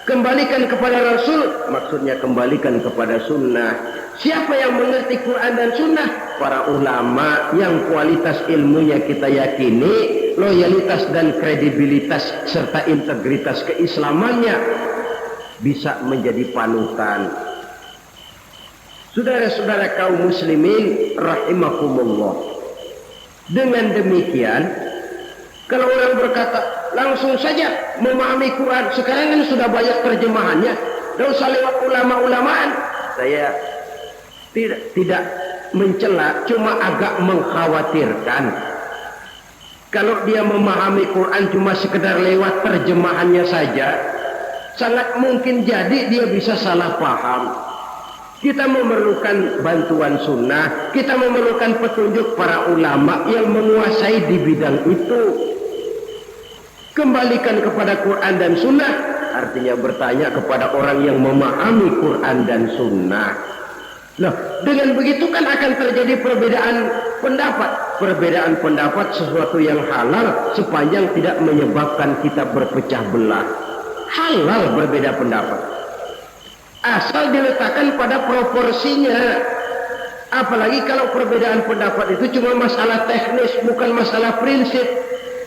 Kembalikan kepada Rasul maksudnya kembalikan kepada sunnah. Siapa yang mengerti Quran dan sunnah? Para ulama yang kualitas ilmunya kita yakini, loyalitas dan kredibilitas serta integritas keislamannya bisa menjadi panutan. Saudara-saudara kaum muslimin rahimakumullah. Dengan demikian, kalau orang berkata langsung saja memahami Quran, sekarang kan sudah banyak terjemahannya, tidak usah lewat ulama-ulamaan. Saya tidak mencela, cuma agak mengkhawatirkan kalau dia memahami Quran cuma sekedar lewat terjemahannya saja, sangat mungkin jadi dia bisa salah paham. Kita memerlukan bantuan sunnah, kita memerlukan petunjuk para ulama yang menguasai di bidang itu. Kembalikan kepada Quran dan sunnah artinya bertanya kepada orang yang memahami Quran dan sunnah. Nah, dengan begitu kan akan terjadi perbedaan pendapat. Perbedaan pendapat sesuatu yang halal sepanjang tidak menyebabkan kita berpecah belah. Halal berbeda pendapat, asal diletakkan pada proporsinya. Apalagi kalau perbedaan pendapat itu cuma masalah teknis, bukan masalah prinsip.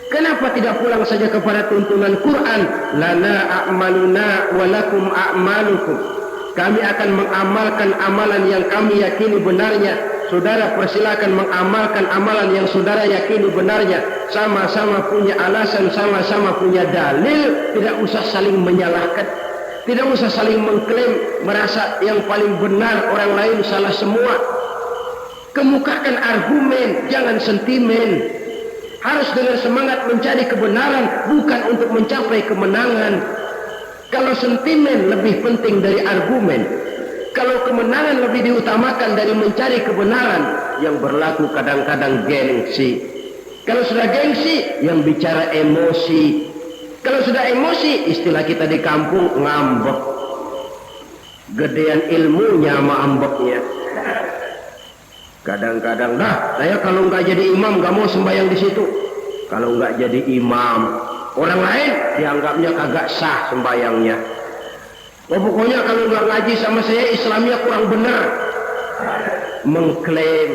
Kenapa tidak pulang saja kepada tuntunan Quran? Lana a'maluna wa lakum a'malukum. Kami akan mengamalkan amalan yang kami yakini benarnya. Saudara persilakan mengamalkan amalan yang saudara yakini benarnya. Sama-sama punya alasan, sama-sama punya dalil. Tidak usah saling menyalahkan. Tidak usah saling mengklaim merasa yang paling benar, orang lain salah semua. Kemukakan argumen, jangan sentimen. Harus dengan semangat mencari kebenaran, bukan untuk mencapai kemenangan. Kalau sentimen lebih penting dari argumen, kalau kemenangan lebih diutamakan dari mencari kebenaran, yang berlaku kadang-kadang gengsi. Kalau sudah gengsi, yang bicara emosi. Kalau sudah emosi, istilah kita di kampung, ngambek. Gedean ilmunya sama ambeknya. Kadang-kadang, saya kalau nggak jadi imam nggak mau sembahyang di situ. Kalau nggak jadi imam, orang lain dianggapnya kagak sah sembahyangnya. Pokoknya kalau nggak ngaji sama saya, Islamnya kurang benar. Mengklaim.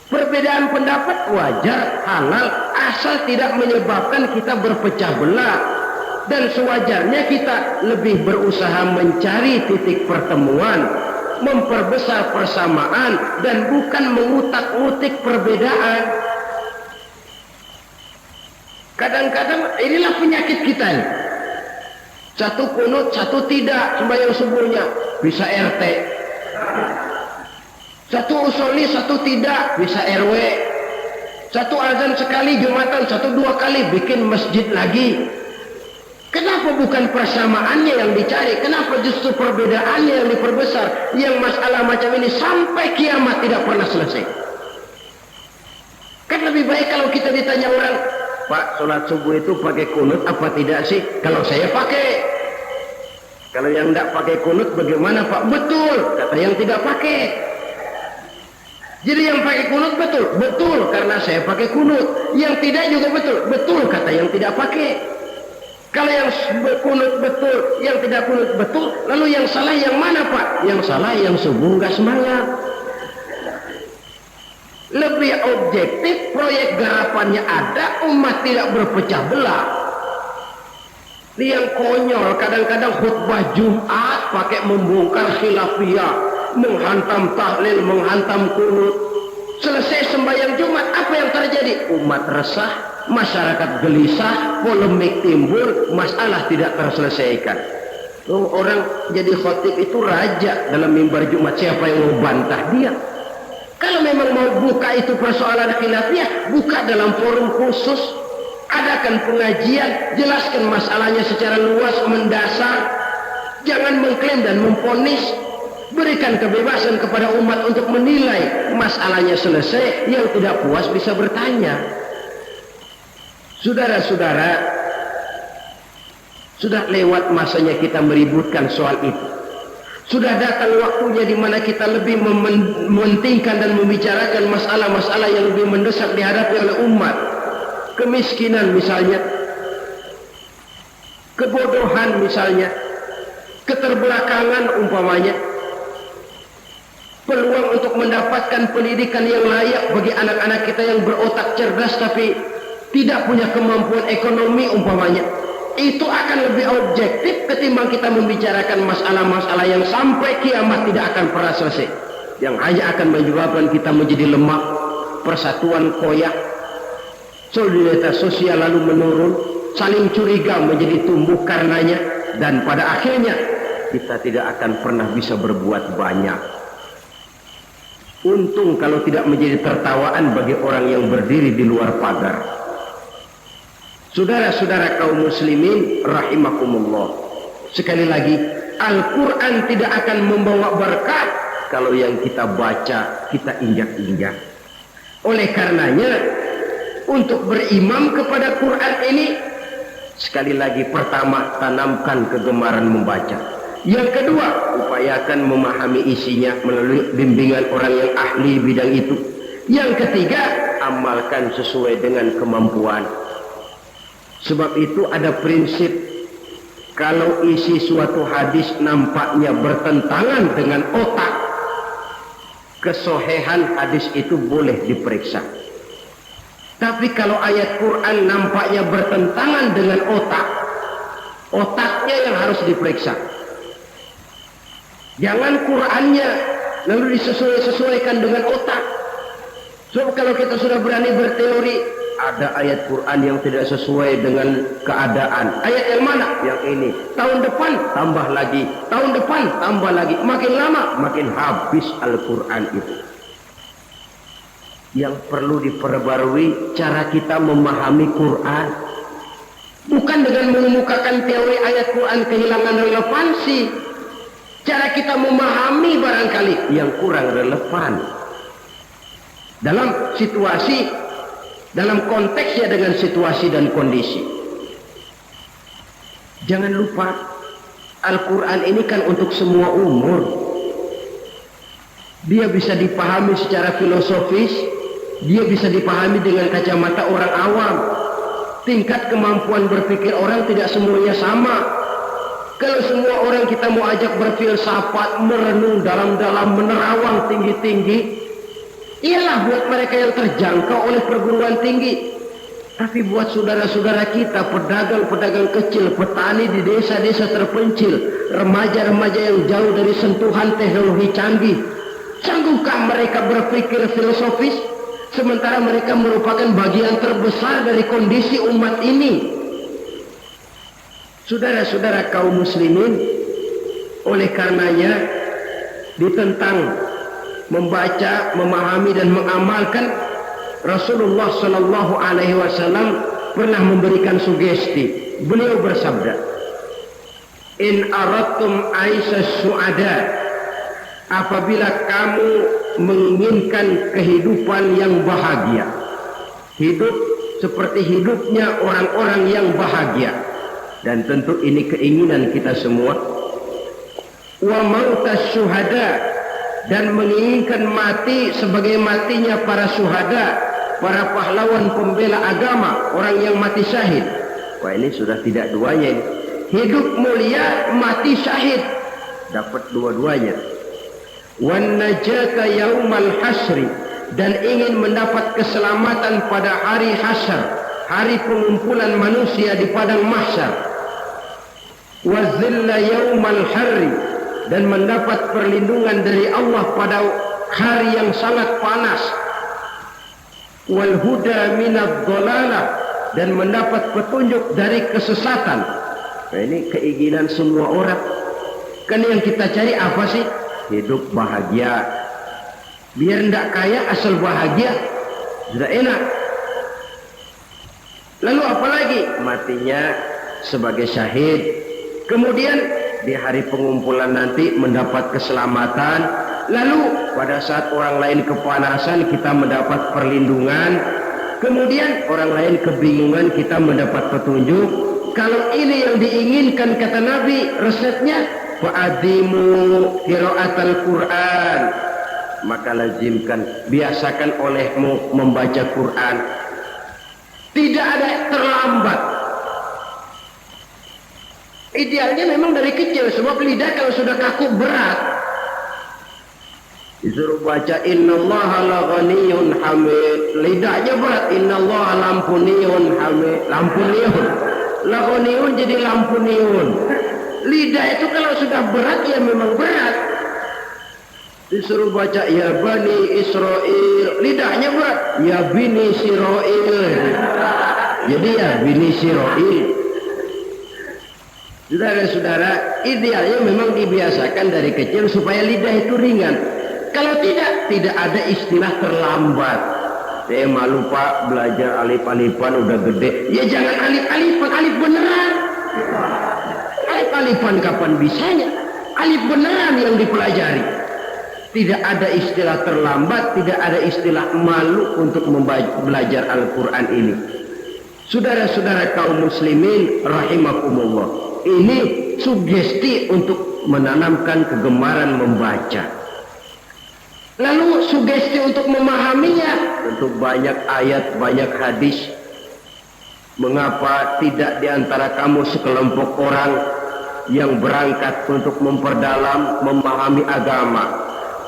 Perbedaan pendapat wajar, halal, asal tidak menyebabkan kita berpecah belah. Dan sewajarnya kita lebih berusaha mencari titik pertemuan, memperbesar persamaan, dan bukan mengutak-utik perbedaan. Kadang-kadang inilah penyakit kita ini. Satu kunut, satu tidak sembahyang subuhnya, bisa RT. Satu usoli, satu tidak, bisa RW. Satu azan sekali Jumatan, satu dua kali bikin masjid lagi. Kenapa bukan persamaannya yang dicari? Kenapa justru perbedaannya yang diperbesar? Yang masalah macam ini sampai kiamat tidak pernah selesai. Kan lebih baik kalau kita ditanya orang, Pak, sholat subuh itu pakai kunut apa tidak sih? Kalau saya pakai. Kalau yang tidak pakai kunut bagaimana Pak? Betul, kata yang tidak pakai. Jadi yang pakai kunut betul? Betul, karena saya pakai kunut. Yang tidak juga betul? Betul, kata yang tidak pakai. Kalau yang kunut betul, yang tidak kunut betul, lalu yang salah yang mana Pak? Yang salah yang subuh nggak sembahyang. Lebih objektif, proyek garapannya ada, umat tidak berpecah belah. Yang konyol kadang-kadang khutbah Jumat pakai membongkar khilafiyah, menghantam tahlil, menghantam kunut. Selesai sembahyang Jumat, apa yang terjadi? Umat resah, masyarakat gelisah, polemik timbul, masalah tidak terselesaikan. Orang jadi khotib itu raja dalam mimbar Jumat, siapa yang mau bantah dia? Kalau memang mau buka itu persoalan khilafiyah, buka dalam forum khusus, adakan pengajian, jelaskan masalahnya secara luas, mendasar. Jangan mengklaim dan memponis. Berikan kebebasan kepada umat untuk menilai. Masalahnya selesai, yang tidak puas bisa bertanya. Saudara-saudara, sudah lewat masanya kita meributkan soal itu. Sudah datang waktunya di mana kita lebih mementingkan dan membicarakan masalah-masalah yang lebih mendesak dihadapi oleh umat. Kemiskinan misalnya, kebodohan misalnya, keterbelakangan umpamanya, peluang untuk mendapatkan pendidikan yang layak bagi anak-anak kita yang berotak cerdas tapi tidak punya kemampuan ekonomi umpamanya. Itu akan lebih objektif ketimbang kita membicarakan masalah-masalah yang sampai kiamat tidak akan pernah selesai, yang hanya akan menyebabkan kita menjadi lemah, persatuan koyak, solidaritas sosial lalu menurun, saling curiga menjadi tumbuh karenanya, dan pada akhirnya kita tidak akan pernah bisa berbuat banyak. Untung kalau tidak menjadi tertawaan bagi orang yang berdiri di luar pagar. Saudara-saudara kaum muslimin rahimakumullah, sekali lagi, Al-Quran tidak akan membawa berkah kalau yang kita baca kita injak-injak. Oleh karenanya, untuk berimam kepada Quran ini, sekali lagi, pertama, tanamkan kegemaran membaca. Yang kedua, upayakan memahami isinya melalui bimbingan orang yang ahli bidang itu. Yang ketiga, amalkan sesuai dengan kemampuan. Sebab itu ada prinsip, kalau isi suatu hadis nampaknya bertentangan dengan otak, kesohehan hadis itu boleh diperiksa. Tapi kalau ayat Quran nampaknya bertentangan dengan otaknya yang harus diperiksa. Jangan Qurannya lalu disesuaikan dengan otak. Sebab kalau kita sudah berani berteori, ada ayat Quran yang tidak sesuai dengan keadaan. Ayat yang mana? Yang ini. Tahun depan tambah lagi, tahun depan tambah lagi. Makin lama makin habis Al-Quran itu. Yang perlu diperbarui cara kita memahami Quran. Bukan dengan mengemukakan teori ayat Quran kehilangan relevansi. Cara kita memahami barangkali yang kurang relevan. Dalam situasi, dalam konteksnya dengan situasi dan kondisi. Jangan lupa, Al-Quran ini kan untuk semua umur. Dia bisa dipahami secara filosofis, dia bisa dipahami dengan kacamata orang awam. Tingkat kemampuan berpikir orang tidak semuanya sama. Kalau semua orang kita mau ajak berfilsafat, merenung dalam-dalam, menerawang tinggi-tinggi, ialah buat mereka yang terjangkau oleh perguruan tinggi. Tapi buat saudara-saudara kita, pedagang-pedagang kecil, petani di desa-desa terpencil, remaja-remaja yang jauh dari sentuhan teknologi canggih, sanggupkah mereka berpikir filosofis? Sementara mereka merupakan bagian terbesar dari kondisi umat ini. Saudara-saudara kaum muslimin, oleh karenanya ditentang membaca, memahami dan mengamalkan. Rasulullah Sallallahu Alaihi Wasallam pernah memberikan sugesti. Beliau bersabda, "In aradtum aisha su'ada," apabila kamu menginginkan kehidupan yang bahagia, hidup seperti hidupnya orang-orang yang bahagia. Dan tentu ini keinginan kita semua. Wa mautas syuhada, dan menginginkan mati sebagai matinya para syuhada, para pahlawan pembela agama, orang yang mati syahid. Wah, ini sudah tidak duanya ini. Hidup mulia, mati syahid, dapat dua-duanya. Wan najata yaumal hasri, dan ingin mendapat keselamatan pada hari hasyar, hari pengumpulan manusia di padang mahsyar. Wazilla yaumal harri, dan mendapat perlindungan dari Allah pada hari yang sangat panas. Wal huda minadh dhalalah, dan mendapat petunjuk dari kesesatan. Nah, ini keinginan semua orang. Kan yang kita cari apa sih? Hidup bahagia. Biar ndak kaya asal bahagia, sudah enak. Lalu apa lagi? Matinya sebagai syahid. Kemudian di hari pengumpulan nanti mendapat keselamatan. Lalu pada saat orang lain kepanasan, kita mendapat perlindungan. Kemudian orang lain kebingungan, kita mendapat petunjuk. Kalau ini yang diinginkan, kata Nabi, resepnya fa'adimu qiraatal Quran, maka lazimkan, biasakan olehmu membaca Quran. Tidak ada terlambat. Idealnya memang dari kecil, sebab lidah kalau sudah kaku berat. Disuruh baca innallaha laghaniyun hamid, lidahnya berat. Innallaha lampuniyun hamid, lampuniyun, laghaniyun jadi lampuniyun. Lidah itu kalau sudah berat ya memang berat. Disuruh baca ya bani Israel, lidahnya berat. Ya bini Siroil, jadi ya bini Siroil. Saudara-saudara, idealnya memang dibiasakan dari kecil supaya lidah itu ringan. Kalau tidak ada istilah terlambat. Saya malu pak, belajar alif-alifan udah gede. Ya jangan alif-alifan, alif beneran. Alif-alifan kapan bisanya? Alif beneran yang dipelajari. Tidak ada istilah terlambat, tidak ada istilah malu untuk belajar Al-Quran ini. Saudara-saudara kaum muslimin rahimakumullah, ini sugesti untuk menanamkan kegemaran membaca. Lalu sugesti untuk memahaminya, tentu banyak ayat, banyak hadis. Mengapa tidak diantara kamu sekelompok orang yang berangkat untuk memperdalam, memahami agama,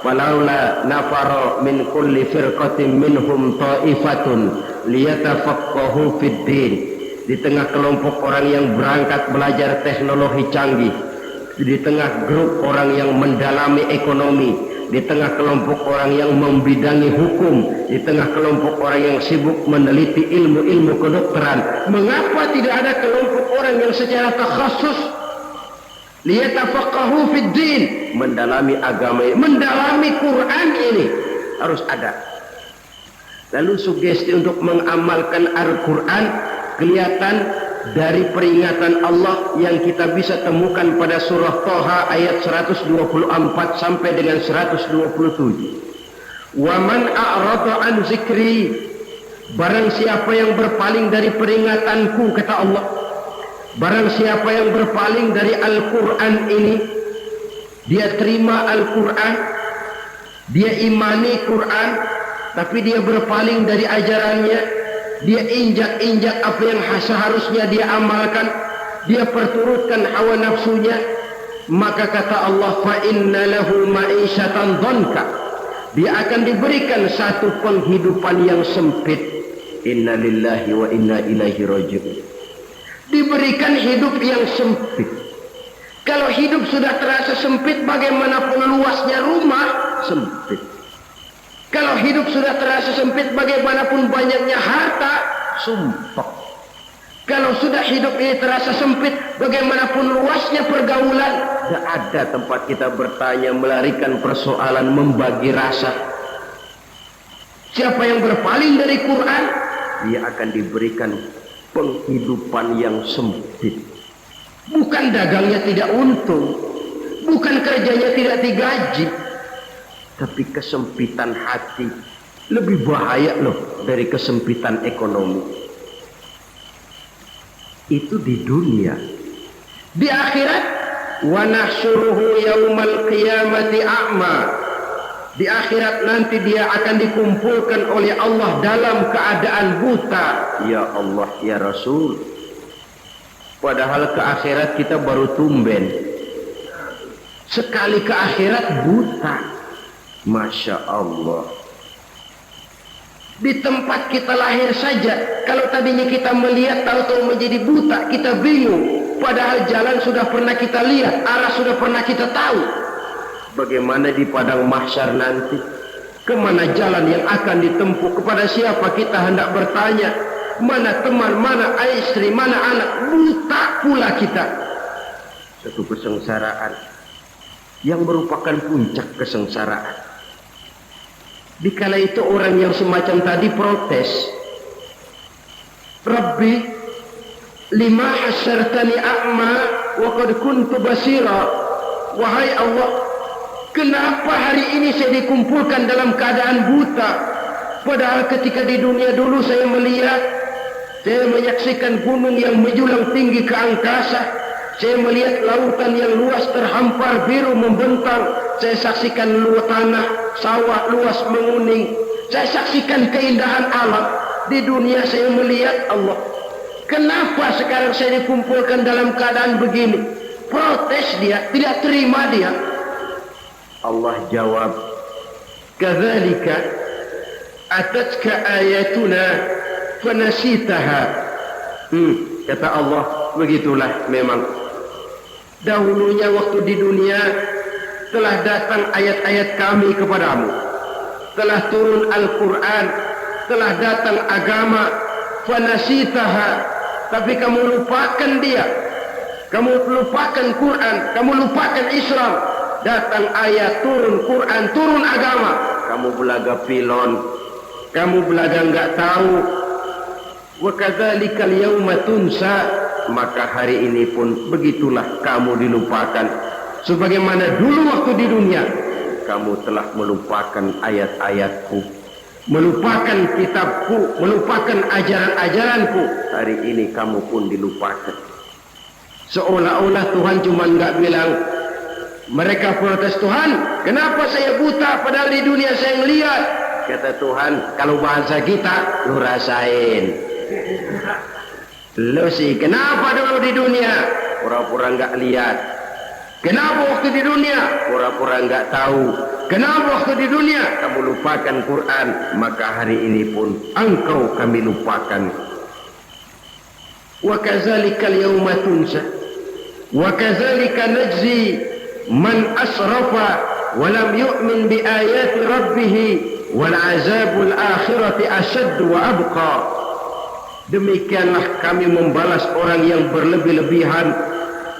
Falaula nafara min kulli firqatin minhum ta'ifatun liyatafaqahu fid din. Di tengah kelompok orang yang berangkat belajar teknologi canggih, di tengah grup orang yang mendalami ekonomi, di tengah kelompok orang yang membidangi hukum, di tengah kelompok orang yang sibuk meneliti ilmu-ilmu kedokteran, mengapa tidak ada kelompok orang yang secara takhasus liyatafaqahu fid din, mendalami agama, mendalami Quran ini harus ada. Lalu sugesti untuk mengamalkan Al-Quran kelihatan dari peringatan Allah yang kita bisa temukan pada surah Thaha ayat 124 sampai dengan 127. Wa man a'rada an zikri, barang siapa yang berpaling dari peringatanku, kata Allah, barang siapa yang berpaling dari Al-Quran ini, dia terima Al-Quran, dia imani Quran, tapi dia berpaling dari ajarannya, dia injak-injak apa yang seharusnya dia amalkan, dia perturutkan hawa nafsunya, maka kata Allah, fa inna lahu ma'isyatan dhanka, dia akan diberikan satu penghidupan yang sempit. Inna lillahi wa inna ilaihi raji'un. Diberikan hidup yang sempit. Kalau hidup sudah terasa sempit, bagaimanapun luasnya rumah, sempit. Kalau hidup sudah terasa sempit, bagaimanapun banyaknya harta, sumpah. Kalau sudah hidup ini terasa sempit, bagaimanapun luasnya pergaulan, tidak ada tempat kita bertanya, melarikan persoalan, membagi rasa. Siapa yang berpaling dari Quran, dia akan diberikan penghidupan yang sempit. Bukan dagangnya tidak untung, bukan kerjanya tidak digaji, tapi kesempitan hati lebih bahaya loh dari kesempitan ekonomi. Itu di dunia. Di akhirat, wa nahsyuruhu yaumal qiyamati a'ma. Di akhirat nanti dia akan dikumpulkan oleh Allah dalam keadaan buta. Ya Allah, ya Rasul. Padahal ke akhirat kita baru tumben. Sekali ke akhirat buta. Masya Allah. Di tempat kita lahir saja, kalau tadinya kita melihat, tahu-tahu menjadi buta, kita bingung. Padahal jalan sudah pernah kita lihat, arah sudah pernah kita tahu. Bagaimana di padang mahsyar nanti? Kemana jalan yang akan ditempuh? Kepada siapa kita hendak bertanya? Mana teman, mana istri, mana anak? Buta pula kita. Satu kesengsaraan yang merupakan puncak kesengsaraan. Dikala itu orang yang semacam tadi protes, Rabbi, lima hasyartani a'ma wa qad kuntu basira. Wahai Allah, kenapa hari ini saya dikumpulkan dalam keadaan buta? Padahal ketika di dunia dulu saya melihat, saya menyaksikan gunung yang menjulang tinggi ke angkasa, saya melihat lautan yang luas terhampar biru membentang, saya saksikan luas tanah, sawah luas menguning, saya saksikan keindahan alam. Di dunia saya melihat Allah. Kenapa sekarang saya dikumpulkan dalam keadaan begini? Protes dia, tidak terima dia. Allah jawab, kadzalika atatka ayatuna fanasitaha. Kata Allah, begitulah memang. Dahulunya waktu di dunia telah datang ayat-ayat kami kepadamu, telah turun Al-Quran, telah datang agama, fanasitaha, tapi kamu lupakan dia, kamu lupakan Quran, kamu lupakan Islam. Datang ayat, turun Quran, turun agama, kamu belaga pilon, kamu belaga enggak tahu. Wa kadzalikal yauma tunsa, maka hari ini pun begitulah kamu dilupakan. Sebagaimana dulu waktu di dunia kamu telah melupakan ayat-ayatku, melupakan kitabku, melupakan ajaran-ajaranku, hari ini kamu pun dilupakan. Seolah-olah Tuhan cuma enggak bilang, mereka protes, Tuhan, kenapa saya buta padahal di dunia saya ngelihat? Kata Tuhan, kalau bahasa kita, lu rasain. Lu sih, kenapa dulu di dunia? Pura-pura enggak lihat. Kenapa waktu di dunia? Pura-pura enggak tahu. Kenapa waktu di dunia kamu lupakan Quran, maka hari ini pun engkau kami lupakan. Wa kadzalika al-yawma tunsa wa kadzalika najzi man asrafa wa lam yu'min bi ayati rabbih wal azabul akhirati ashadd wa abqa. Demikianlah kami membalas orang yang berlebih-lebihan,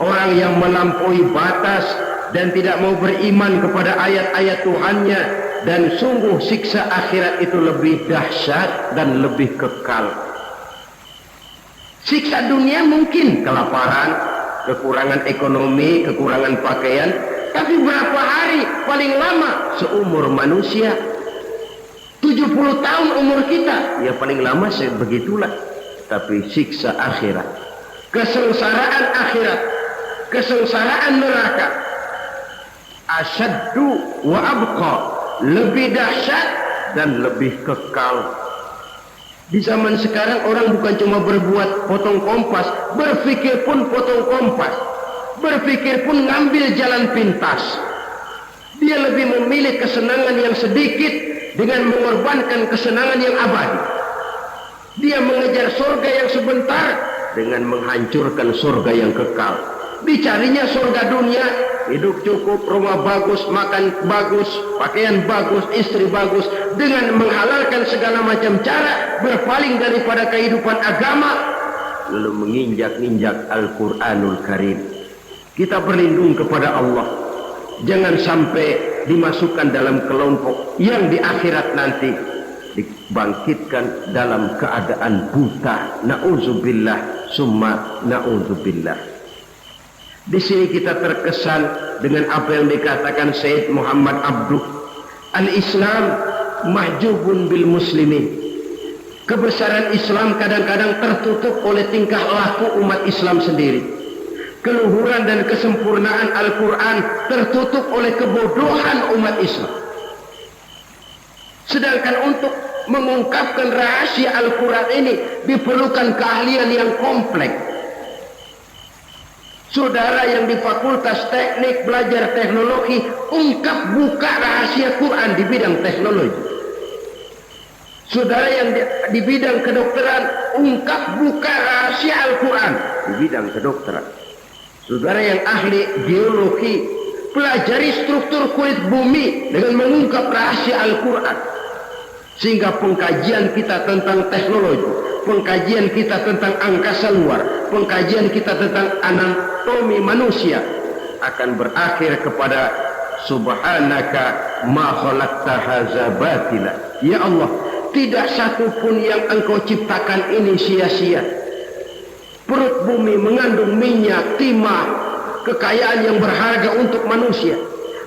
orang yang melampaui batas dan tidak mau beriman kepada ayat-ayat Tuhannya, dan sungguh siksa akhirat itu lebih dahsyat dan lebih kekal. Siksa dunia mungkin kelaparan, kekurangan ekonomi, kekurangan pakaian, tapi berapa hari paling lama seumur manusia? 70 tahun umur kita, ya paling lama sebegitulah. Tapi siksa akhirat, kesengsaraan akhirat, kesengsaraan neraka, asyaddu wa abqa, lebih dahsyat dan lebih kekal. Di zaman sekarang orang bukan cuma berbuat potong kompas, berpikir pun potong kompas, berpikir pun ngambil jalan pintas. Dia lebih memilih kesenangan yang sedikit dengan mengorbankan kesenangan yang abadi. Dia mengejar surga yang sebentar dengan menghancurkan surga yang kekal. Dicarinya surga dunia, hidup cukup, rumah bagus, makan bagus, pakaian bagus, istri bagus, dengan menghalalkan segala macam cara, berpaling daripada kehidupan agama, lalu menginjak-injak Al-Quranul Karim. Kita berlindung kepada Allah, jangan sampai dimasukkan dalam kelompok yang di akhirat nanti dibangkitkan dalam keadaan buta. Na'udzubillah summa na'udzubillah. Di sini kita terkesan dengan apa yang dikatakan Sayyid Muhammad Abduh, al-Islam mahjubun bil muslimin. Kebesaran Islam kadang-kadang tertutup oleh tingkah laku umat Islam sendiri. Keluhuran dan kesempurnaan Al-Quran tertutup oleh kebodohan umat Islam. Sedangkan untuk mengungkapkan rahasia Al-Quran ini diperlukan keahlian yang kompleks. Saudara yang di fakultas teknik belajar teknologi, ungkap buka rahasia Quran di bidang teknologi. Saudara yang di bidang kedokteran, ungkap buka rahasia Al-Quran di bidang kedokteran. Saudara yang ahli geologi, pelajari struktur kulit bumi dengan mengungkap rahasia Al-Quran. Sehingga pengkajian kita tentang teknologi, pengkajian kita tentang angkasa luar, pengkajian kita tentang anatomi manusia akan berakhir kepada subhanaka ma khalaqta hadza batila. Ya Allah, tidak satu pun yang engkau ciptakan ini sia-sia. Perut bumi mengandung minyak, timah, kekayaan yang berharga untuk manusia.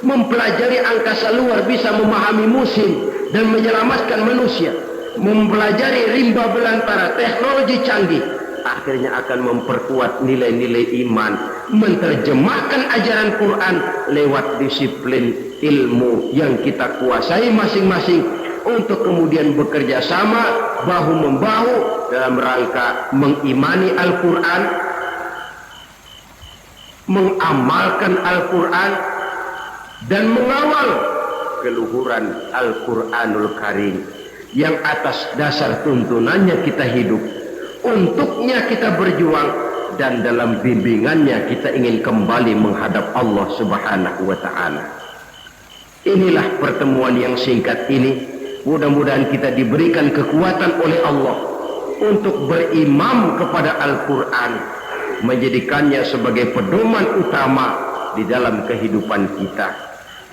Mempelajari angkasa luar bisa memahami musim dan menyelamatkan manusia. Mempelajari rimba belantara, teknologi canggih, akhirnya akan memperkuat nilai-nilai iman, menerjemahkan ajaran Quran lewat disiplin ilmu yang kita kuasai masing-masing, untuk kemudian bekerja sama bahu-membahu dalam rangka mengimani Al-Quran, mengamalkan Al-Quran, dan mengawal keluhuran Al-Quranul Karim yang atas dasar tuntunannya kita hidup, untuknya kita berjuang, dan dalam bimbingannya kita ingin kembali menghadap Allah Subhanahu wa Ta'ala. Inilah pertemuan yang singkat ini. Mudah-mudahan kita diberikan kekuatan oleh Allah untuk berimam kepada Al-Quran, menjadikannya sebagai pedoman utama di dalam kehidupan kita.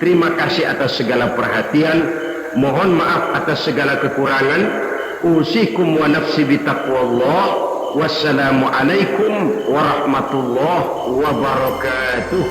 Terima kasih atas segala perhatian. Mohon maaf atas segala kekurangan. Usikum wa nafsi bitaqwallah. Wassalamualaikum warahmatullahi wabarakatuh.